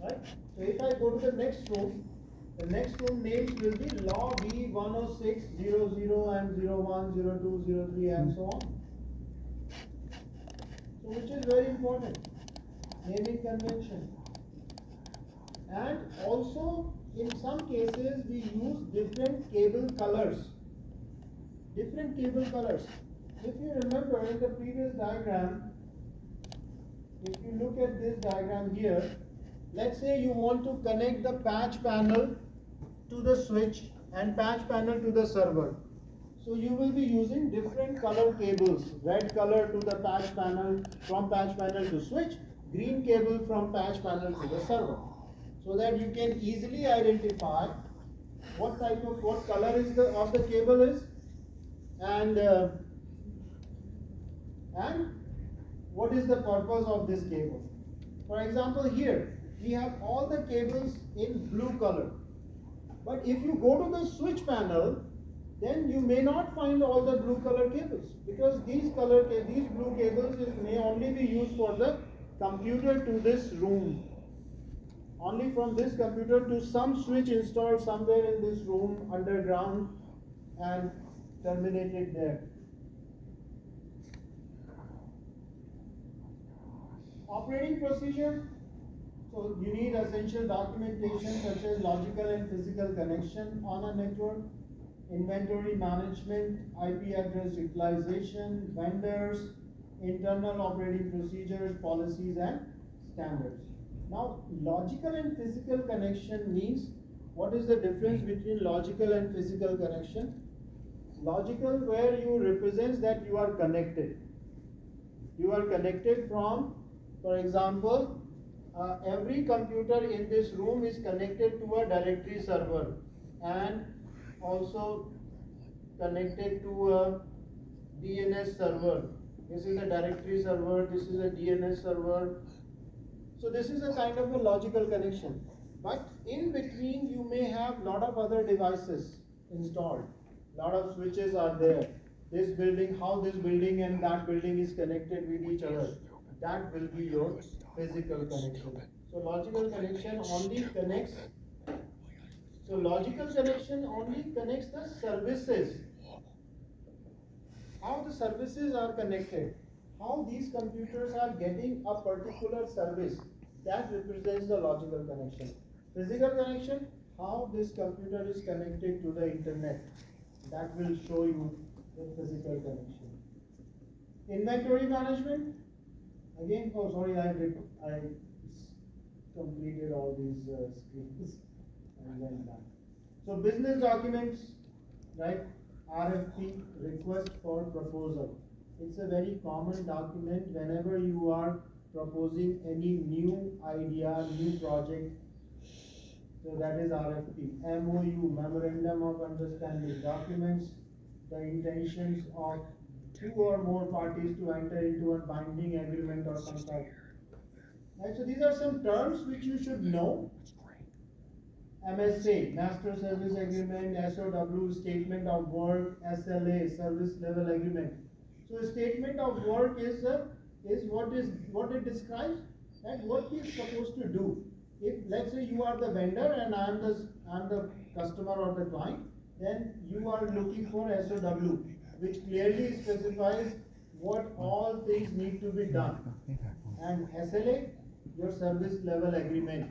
C: Right? So if I go to the next room names will be law B10600 and 01, 02, 03 and so on. So which is very important. Naming convention. And also in some cases we use different cable colors. Different cable colors. If you remember in the previous diagram, if you look at this diagram here, let's say you want to connect the patch panel to the switch and patch panel to the server. So you will be using different color cables. Red color to the patch panel, from patch panel to switch, green cable from patch panel to the server. So that you can easily identify what color is of the cable is, and what is the purpose of this cable. For example, here we have all the cables in blue color. But if you go to the switch panel, then you may not find all the blue color cables, because these blue cables may only be used for the computer to this room. Only from this computer to some switch installed somewhere in this room underground and terminated there. Operating procedure. So you need essential documentation such as logical and physical connection on a network, inventory management, IP address utilization, vendors, internal operating procedures, policies and standards. Now, logical and physical connection means, what is the difference between logical and physical connection? Logical, where you represents that you are connected. You are connected from, for example, every computer in this room is connected to a directory server and also connected to a DNS server. This is a directory server, this is a DNS server. So this is a kind of a logical connection. But in between you may have lot of other devices installed. Lot of switches are there. This building, how this building and that building is connected with each other. That will be your physical connection. So logical connection only connects. So logical connection only connects the services. How the services are connected. How these computers are getting a particular service. That represents the logical connection. Physical connection, how this computer is connected to the internet. That will show you the physical connection. Inventory management, again, oh sorry, I completed all these screens and went back. So business documents, right? RFP, request for proposal. It's a very common document whenever you are proposing any new idea, new project. So that is RFP. MOU, Memorandum of Understanding, documents the intentions of two or more parties to enter into a binding agreement or contract. Right, so these are some terms which you should know. MSA, Master Service Agreement, SOW, Statement of Work, SLA, Service Level Agreement. So a statement of work is what it describes and what he is supposed to do. If let's say you are the vendor and I am the customer or the client, then you are looking for SOW, which clearly specifies what all things need to be done. And SLA, your service level agreement,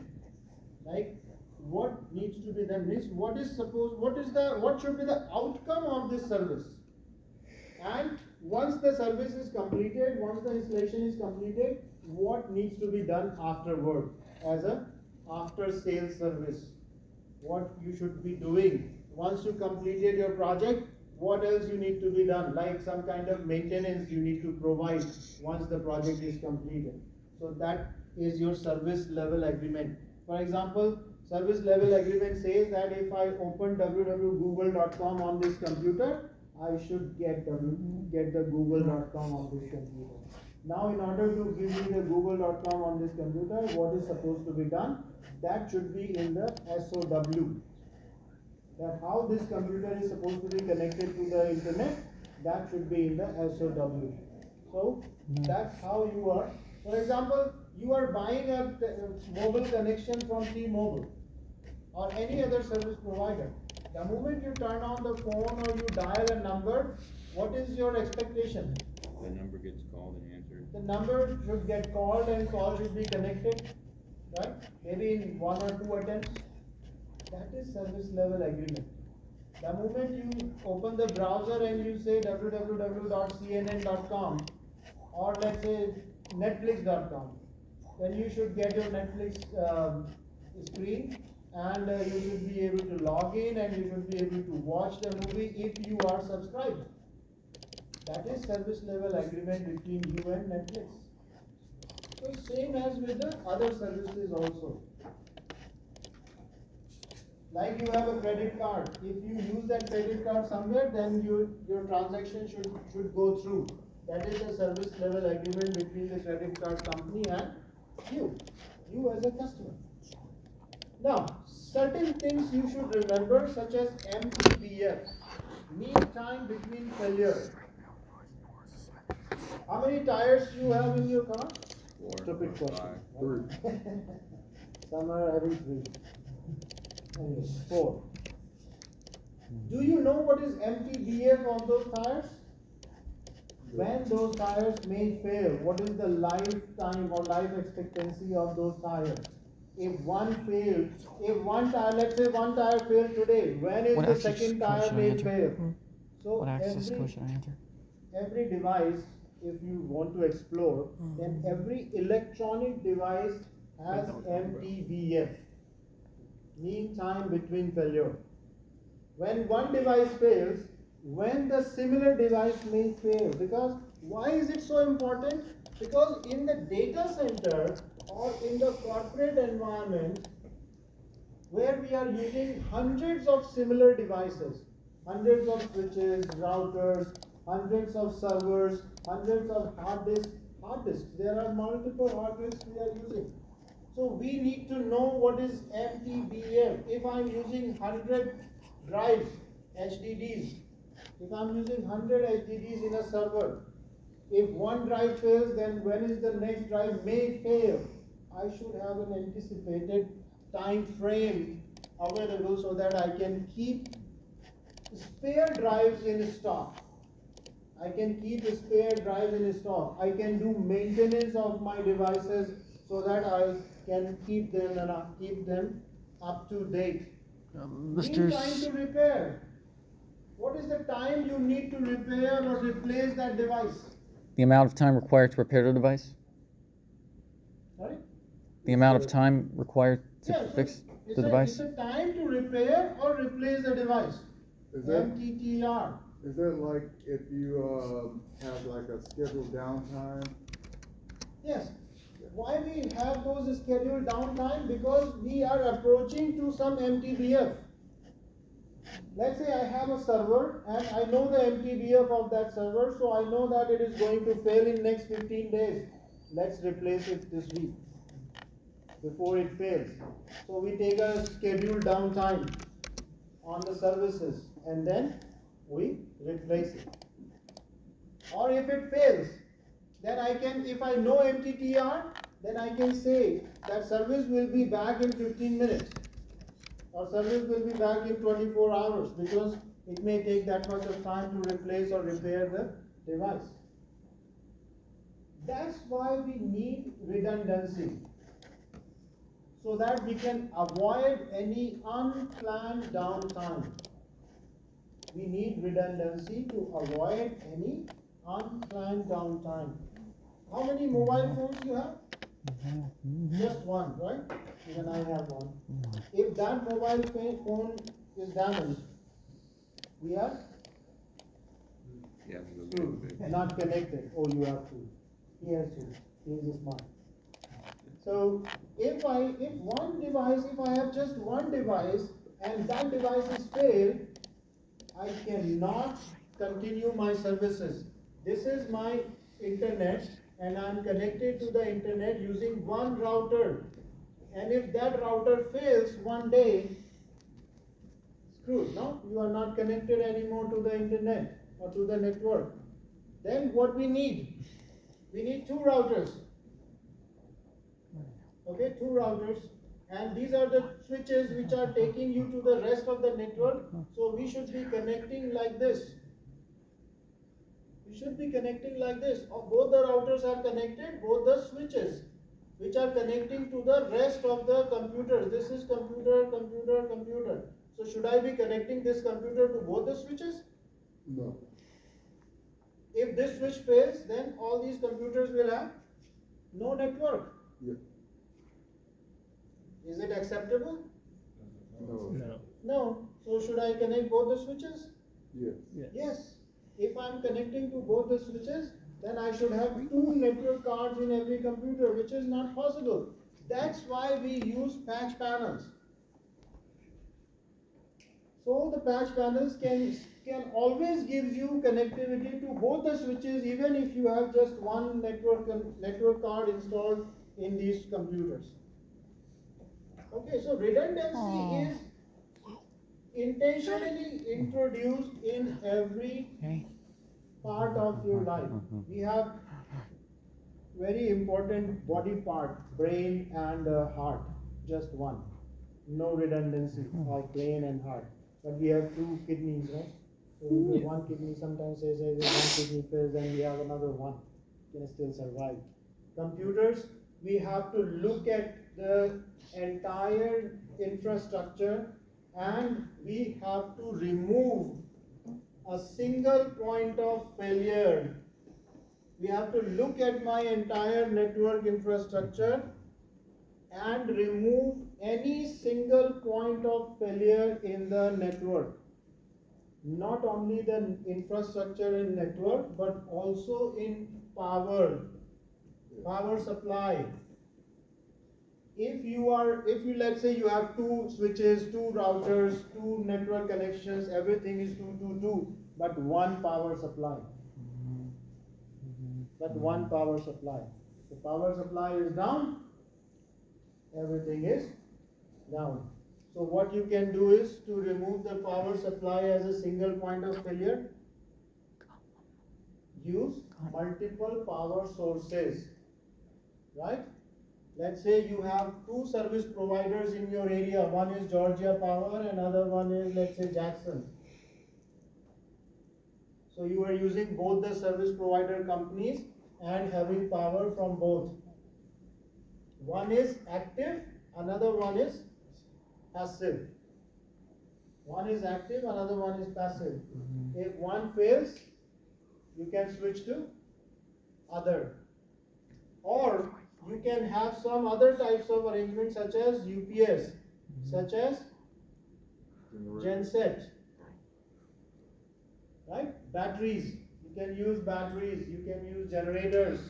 C: like what needs to be done means what should be the outcome of this service. And once the service is completed, once the installation is completed, what needs to be done afterward as a after sales service. What you should be doing once you completed your project, what else you need to be done, like some kind of maintenance you need to provide once the project is completed. So that is your service level agreement. For example, service level agreement says that if I open www.google.com on this computer, I should get the google.com on this computer. Now in order to give me the google.com on this computer, what is supposed to be done? That should be in the SOW. That how this computer is supposed to be connected to the internet, that should be in the SOW. So that's how you are. For example, you are buying a mobile connection from T-Mobile or any other service provider. The moment you turn on the phone or you dial a number, what is your expectation?
E: The number gets called and answered.
C: The number should get called and call should be connected, right? Maybe in 1 or 2 attempts. That is service level agreement. The moment you open the browser and you say www.cnn.com or let's say netflix.com, then you should get your Netflix screen and you should be able to log in and you should be able to watch the movie if you are subscribed. That is service level agreement between you and Netflix. So same as with the other services also. Like you have a credit card. If you use that credit card somewhere, then your transaction should go through. That is a service level agreement between the credit card company and you as a customer. Now, certain things you should remember, such as MTBF, mean time between failure. How many tires you have in your car?
E: 4,
C: Stupid
E: 5,
C: question.
E: 3.
C: Some are having 3. Anyway, 4. Do you know what is MTBF on those tires? When those tires may fail, what is the lifetime or life expectancy of those tires? If one tire, let's say one tire failed today, when is the second tire may fail? So
B: What access code should I enter?
C: every device if you want to explore, then every electronic device has MTBF, mean time between failure. When one device fails, when the similar device may fail. Because why is it so important? Because in the data center or in the corporate environment, where we are using hundreds of similar devices, hundreds of switches, routers, hundreds of servers, hundreds of hard disks. There are multiple hard disks we are using. So we need to know what is MTBF. If I'm using 100 drives, HDDs, if I'm using 100 HDDs in a server, if one drive fails, then when is the next drive may fail? I should have an anticipated time frame available so that I can keep spare drives in stock. I can keep spare drives in stock. I can do maintenance of my devices so that I can keep them up to date.
B: Mr.
C: Mean time to repair. What is the time you need to repair or replace that device?
B: The amount of time required to repair the device?
C: Sorry?
B: The amount of time required to
C: Yeah,
B: fix
C: it's
B: the device?
C: It's a time to repair or replace the device.
D: Is that,
C: MTTR.
D: is that like if you have like a scheduled downtime?
C: Yes. Why we have those scheduled downtime? Because we are approaching to some MTBF. Let's say I have a server and I know the MTBF of that server, so I know that it is going to fail in next 15 days. Let's replace it this week before it fails. So we take a scheduled downtime on the services and then we replace it. Or if it fails, then I can, if I know MTTR, then I can say that service will be back in 15 minutes. Or service will be back in 24 hours because it may take that much of time to replace or repair the device. That's why we need redundancy. So that we can avoid any unplanned downtime. We need redundancy to avoid any unplanned downtime. How many mobile phones you have? Just one, right? Even I have one. If that mobile phone is damaged, we are
E: Yeah, we'll go get it.
C: not connected. Oh, you have to. He has to. He is smart. So if I have just one device and that device is failed, I cannot continue my services. This is my internet and I'm connected to the internet using one router. And if that router fails one day, screwed, no? You are not connected anymore to the internet or to the network. Then what we need? We need two routers. Okay, two routers. And these are the switches which are taking you to the rest of the network. So we should be connecting like this. We should be connecting like this. Both the routers are connected, both the switches which are connecting to the rest of the computers. This is computer. So should I be connecting this computer to both the switches?
D: No.
C: If this switch fails, then all these computers will have no network.
D: Yeah.
C: Is it acceptable?
D: No.
A: No.
C: No. So should I connect both the switches?
D: Yes.
C: Yes. If I'm connecting to both the switches, then I should have two network cards in every computer, which is not possible. That's why we use patch panels. So the patch panels can always give you connectivity to both the switches, even if you have just one network card installed in these computers. Okay, so redundancy is intentionally introduced in every part of your life. We have very important body part, brain and heart, just one. No redundancy of brain and heart. But we have two kidneys, right? So if one kidney sometimes says one kidney fails, then we have another one, can still survive. Computers, we have to look at the entire infrastructure and we have to remove a single point of failure we have to look at my entire network infrastructure and remove any single point of failure in the network. Not only the infrastructure in network, but also in power supply. If you let's say you have two switches, two routers, two network connections, everything is two, but one power supply. But one power supply. The power supply is down, everything is down. So what you can do is to remove the power supply as a single point of failure, use multiple power sources, right? Let's say you have two service providers in your area. One is Georgia Power, another one is, let's say, Jackson. So you are using both the service provider companies and having power from both. One is active, another one is passive. One is active, another one is passive. If one fails, you can switch to other. Or you can have some other types of arrangements such as UPS, such as genset, right? Batteries, you can use batteries, you can use generators.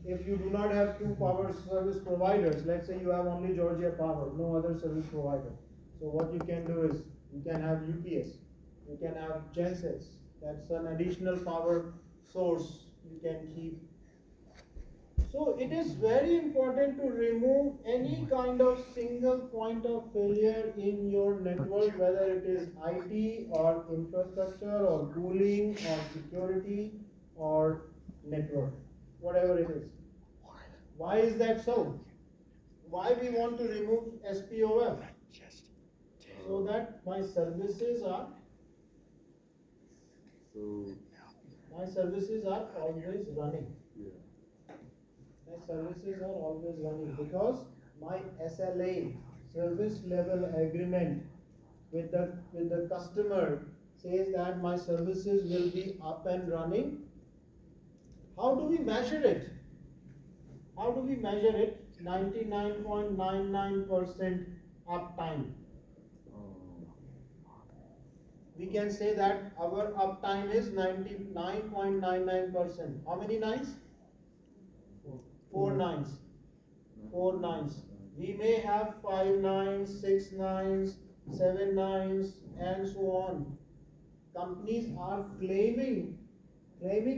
C: If you do not have two power service providers, let's say you have only Georgia Power, no other service provider. So what you can do is, you can have UPS, you can have gensets, that's an additional power source you can keep. So it is very important to remove any kind of single point of failure in your network, whether it is IT or infrastructure or cooling or security or network, whatever it is. Why is that so? Why we want to remove SPOF? So that my services are always running. My services are always running because my SLA, service level agreement with the customer says that my services will be up and running. How do we measure it? How do we measure it? 99.99% uptime. We can say that our uptime is 99.99%. How many nines? 4 nines. 4 nines. We may have 5 nines, 6 nines, 7 nines, and so on. Companies are claiming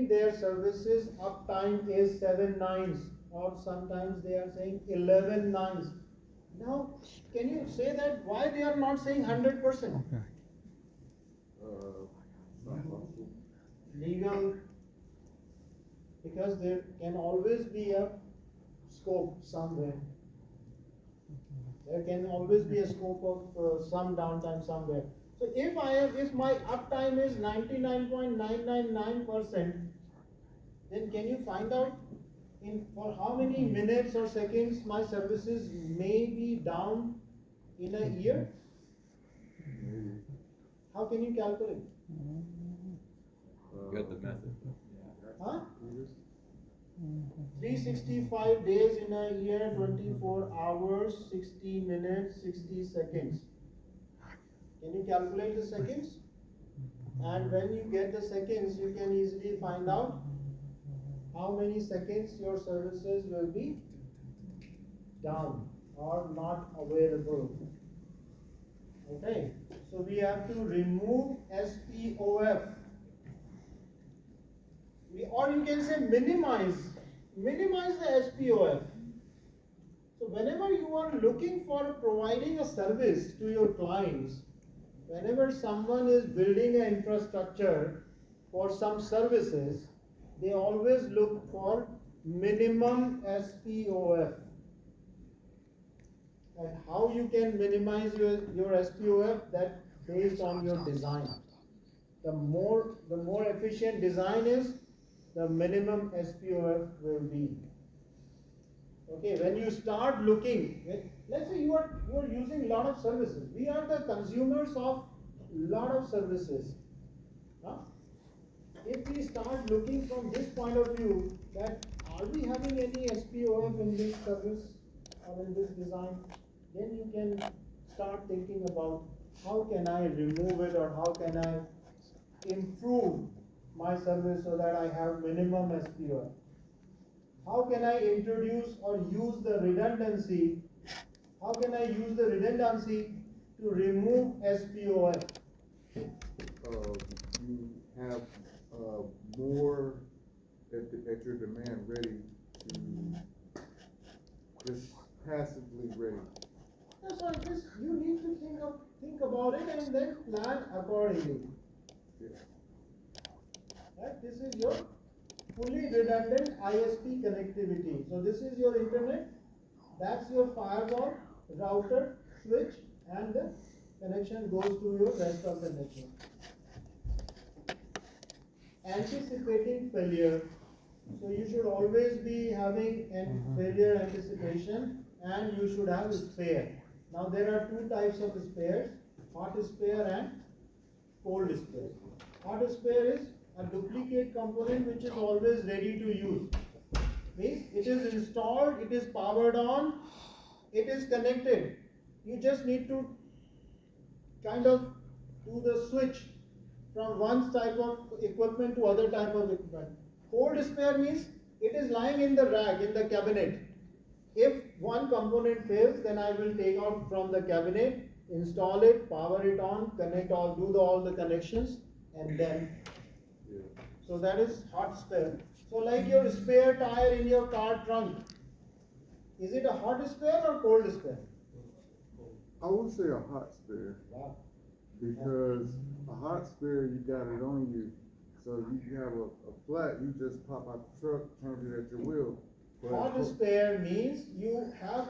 C: their services uptime is 7 nines, or sometimes they are saying 11 nines. Now, can you say that why they are not saying 100%? Legal, because there can always be a scope somewhere. There can always be a scope of some downtime somewhere. So if my uptime is 99.999%, then can you find out for how many minutes or seconds my services may be down in a year? How can you calculate?
E: Got the method.
C: Huh? 365 days in a year, 24 hours, 60 minutes, 60 seconds. Can you calculate the seconds? And when you get the seconds, you can easily find out how many seconds your services will be down or not available. Okay, so we have to remove SPOF. Or you can say minimize the SPOF. So whenever you are looking for providing a service to your clients, whenever someone is building an infrastructure for some services, they always look for minimum SPOF. And how you can minimize your SPOF, that based on your design. The more efficient design is, the minimum SPOF will be. Okay, when you start looking, let's say you are using a lot of services. We are the consumers of lot of services. Huh? if we start looking from this point of view, that are we having any SPOF in this service or in this design, then you can start thinking about how can I remove it or how can I improve my service so that I have minimum SPOF. How can I introduce or use the redundancy? How can I use the redundancy to remove SPOF?
D: You have more at your demand ready to just passively ready.
C: That's why this you need to think about it and then plan accordingly.
D: Yeah.
C: Right? This is your fully redundant ISP connectivity. So this is your internet, that's your firewall, router, switch, and the connection goes to your rest of the network. Anticipating failure. So you should always be having failure anticipation, and you should have a spare. Now there are two types of spares, hot spare and cold spare. Hot spare is a duplicate component which is always ready to use. Means it is installed, it is powered on, it is connected. You just need to kind of do the switch from one type of equipment to other type of equipment. Cold spare means it is lying in the rack, in the cabinet. If one component fails, then I will take out from the cabinet, install it, power it on, connect all the connections, and then.
D: Yeah.
C: So that is hot spare. So like your spare tire in your car trunk, is it a hot spare or cold spare?
D: I would say a hot spare.
C: Wow.
D: Because a hot spare, you got it on you. So you have a flat, you just pop out the truck, turn it at your will.
C: Hot spare means you have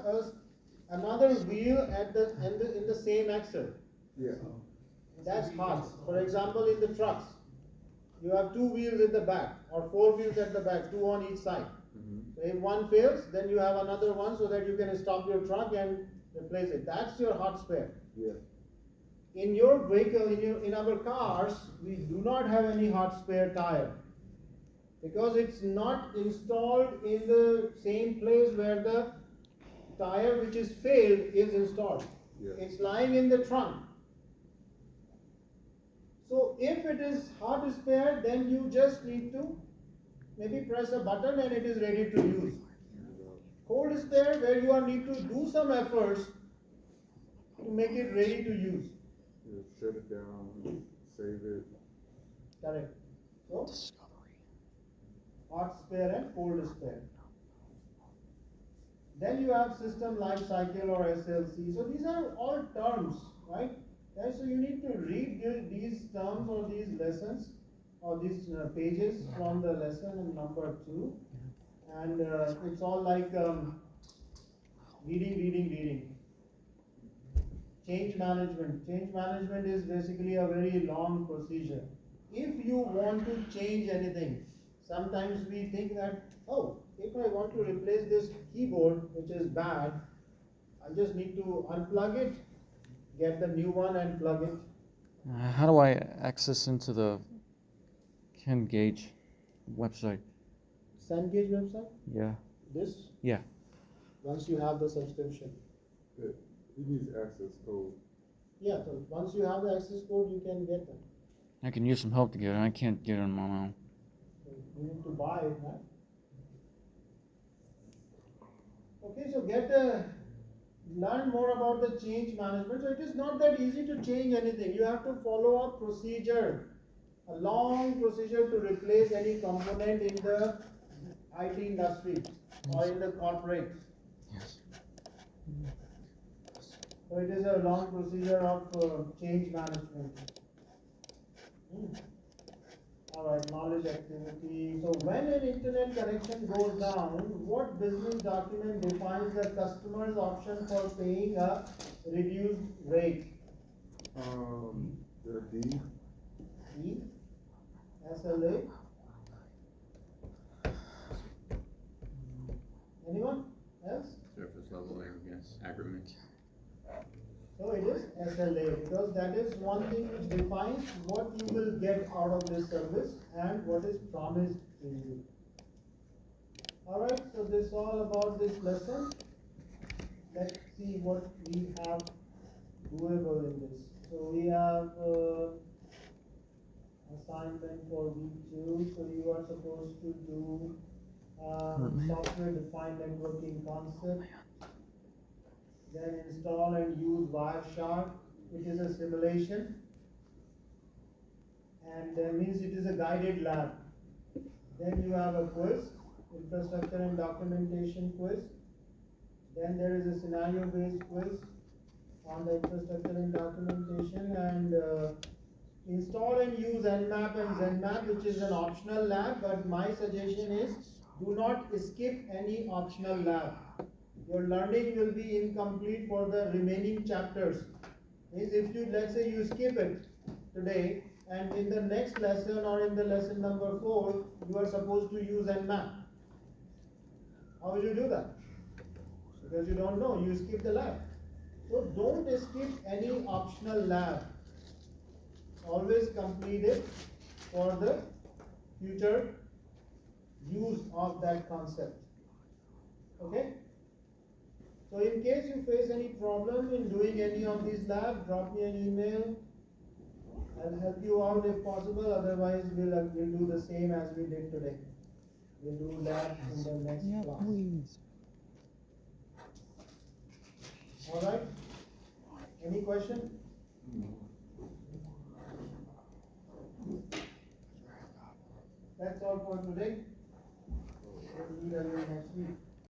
C: another wheel in the same axle.
D: Yeah.
C: That's hot. For example, in the trucks, you have two wheels in the back or four wheels at the back, two on each side. So if one fails, then you have another one so that you can stop your truck and replace it. That's your hot spare.
D: Yeah.
C: In your vehicle, in our cars, we do not have any hot spare tire because it's not installed in the same place where the tire which is failed is installed.
D: Yeah.
C: It's lying in the trunk. So if it is hot spare, then you just need to maybe press a button and it is ready to use. Cold spare, where you need to do some efforts to make it ready to use.
D: Yeah, shut it down, save it.
C: Correct. So, hot spare and cold spare. Then you have system life cycle or SLC. So these are all terms, right? Okay, so you need to read these terms or these lessons or these pages from the lesson number 2. And it's all like reading. Change management. Change management is basically a very long procedure. If you want to change anything, sometimes we think that, oh, if I want to replace this keyboard, which is bad, I just need to unplug it, get the new one and plug it.
B: How do I access into the Cengage website?
C: Cengage website?
B: Yeah.
C: This?
B: Yeah.
C: Once you have the subscription.
D: He needs access code.
C: Yeah, so once you have the access code, you can get them.
B: I can use some help to get it. I can't get it on my own.
C: So you need to buy it, right? Okay, so learn more about the change management. So it is not that easy to change anything. You have to follow a procedure, a long procedure to replace any component in the IT industry or in the corporate.
B: Yes.
C: So it is a long procedure of change management. Alright, knowledge activity. So when an internet connection goes down, what business document defines the customer's option for paying a reduced rate?
D: The D.
C: E? SLA? Anyone else?
E: Surface level agreement.
C: So it is SLA because that is one thing which defines what you will get out of this service and what is promised in you. Alright, so this is all about this lesson. Let's see what we have doable in this. So we have assignment for week 2. So you are supposed to do software defined networking concept. Then install and use Wireshark. It is a simulation. And that means it is a guided lab. Then you have a quiz, infrastructure and documentation quiz. Then there is a scenario-based quiz on the infrastructure and documentation, and install and use Nmap and Zenmap, which is an optional lab, but my suggestion is do not skip any optional lab. Your learning will be incomplete for the remaining chapters. Means if you, let's say you skip it today, and in the next lesson or in the lesson number 4, you are supposed to use Nmap. How will you do that? Because you don't know, you skip the lab. So don't skip any optional lab. Always complete it for the future use of that concept. Okay? So in case you face any problem in doing any of these labs, drop me an email. I'll help you out if possible. Otherwise, we'll do the same as we did today. We'll do labs in the next class.
B: Please.
C: All right? Any question? That's all for today. We'll meet again next week.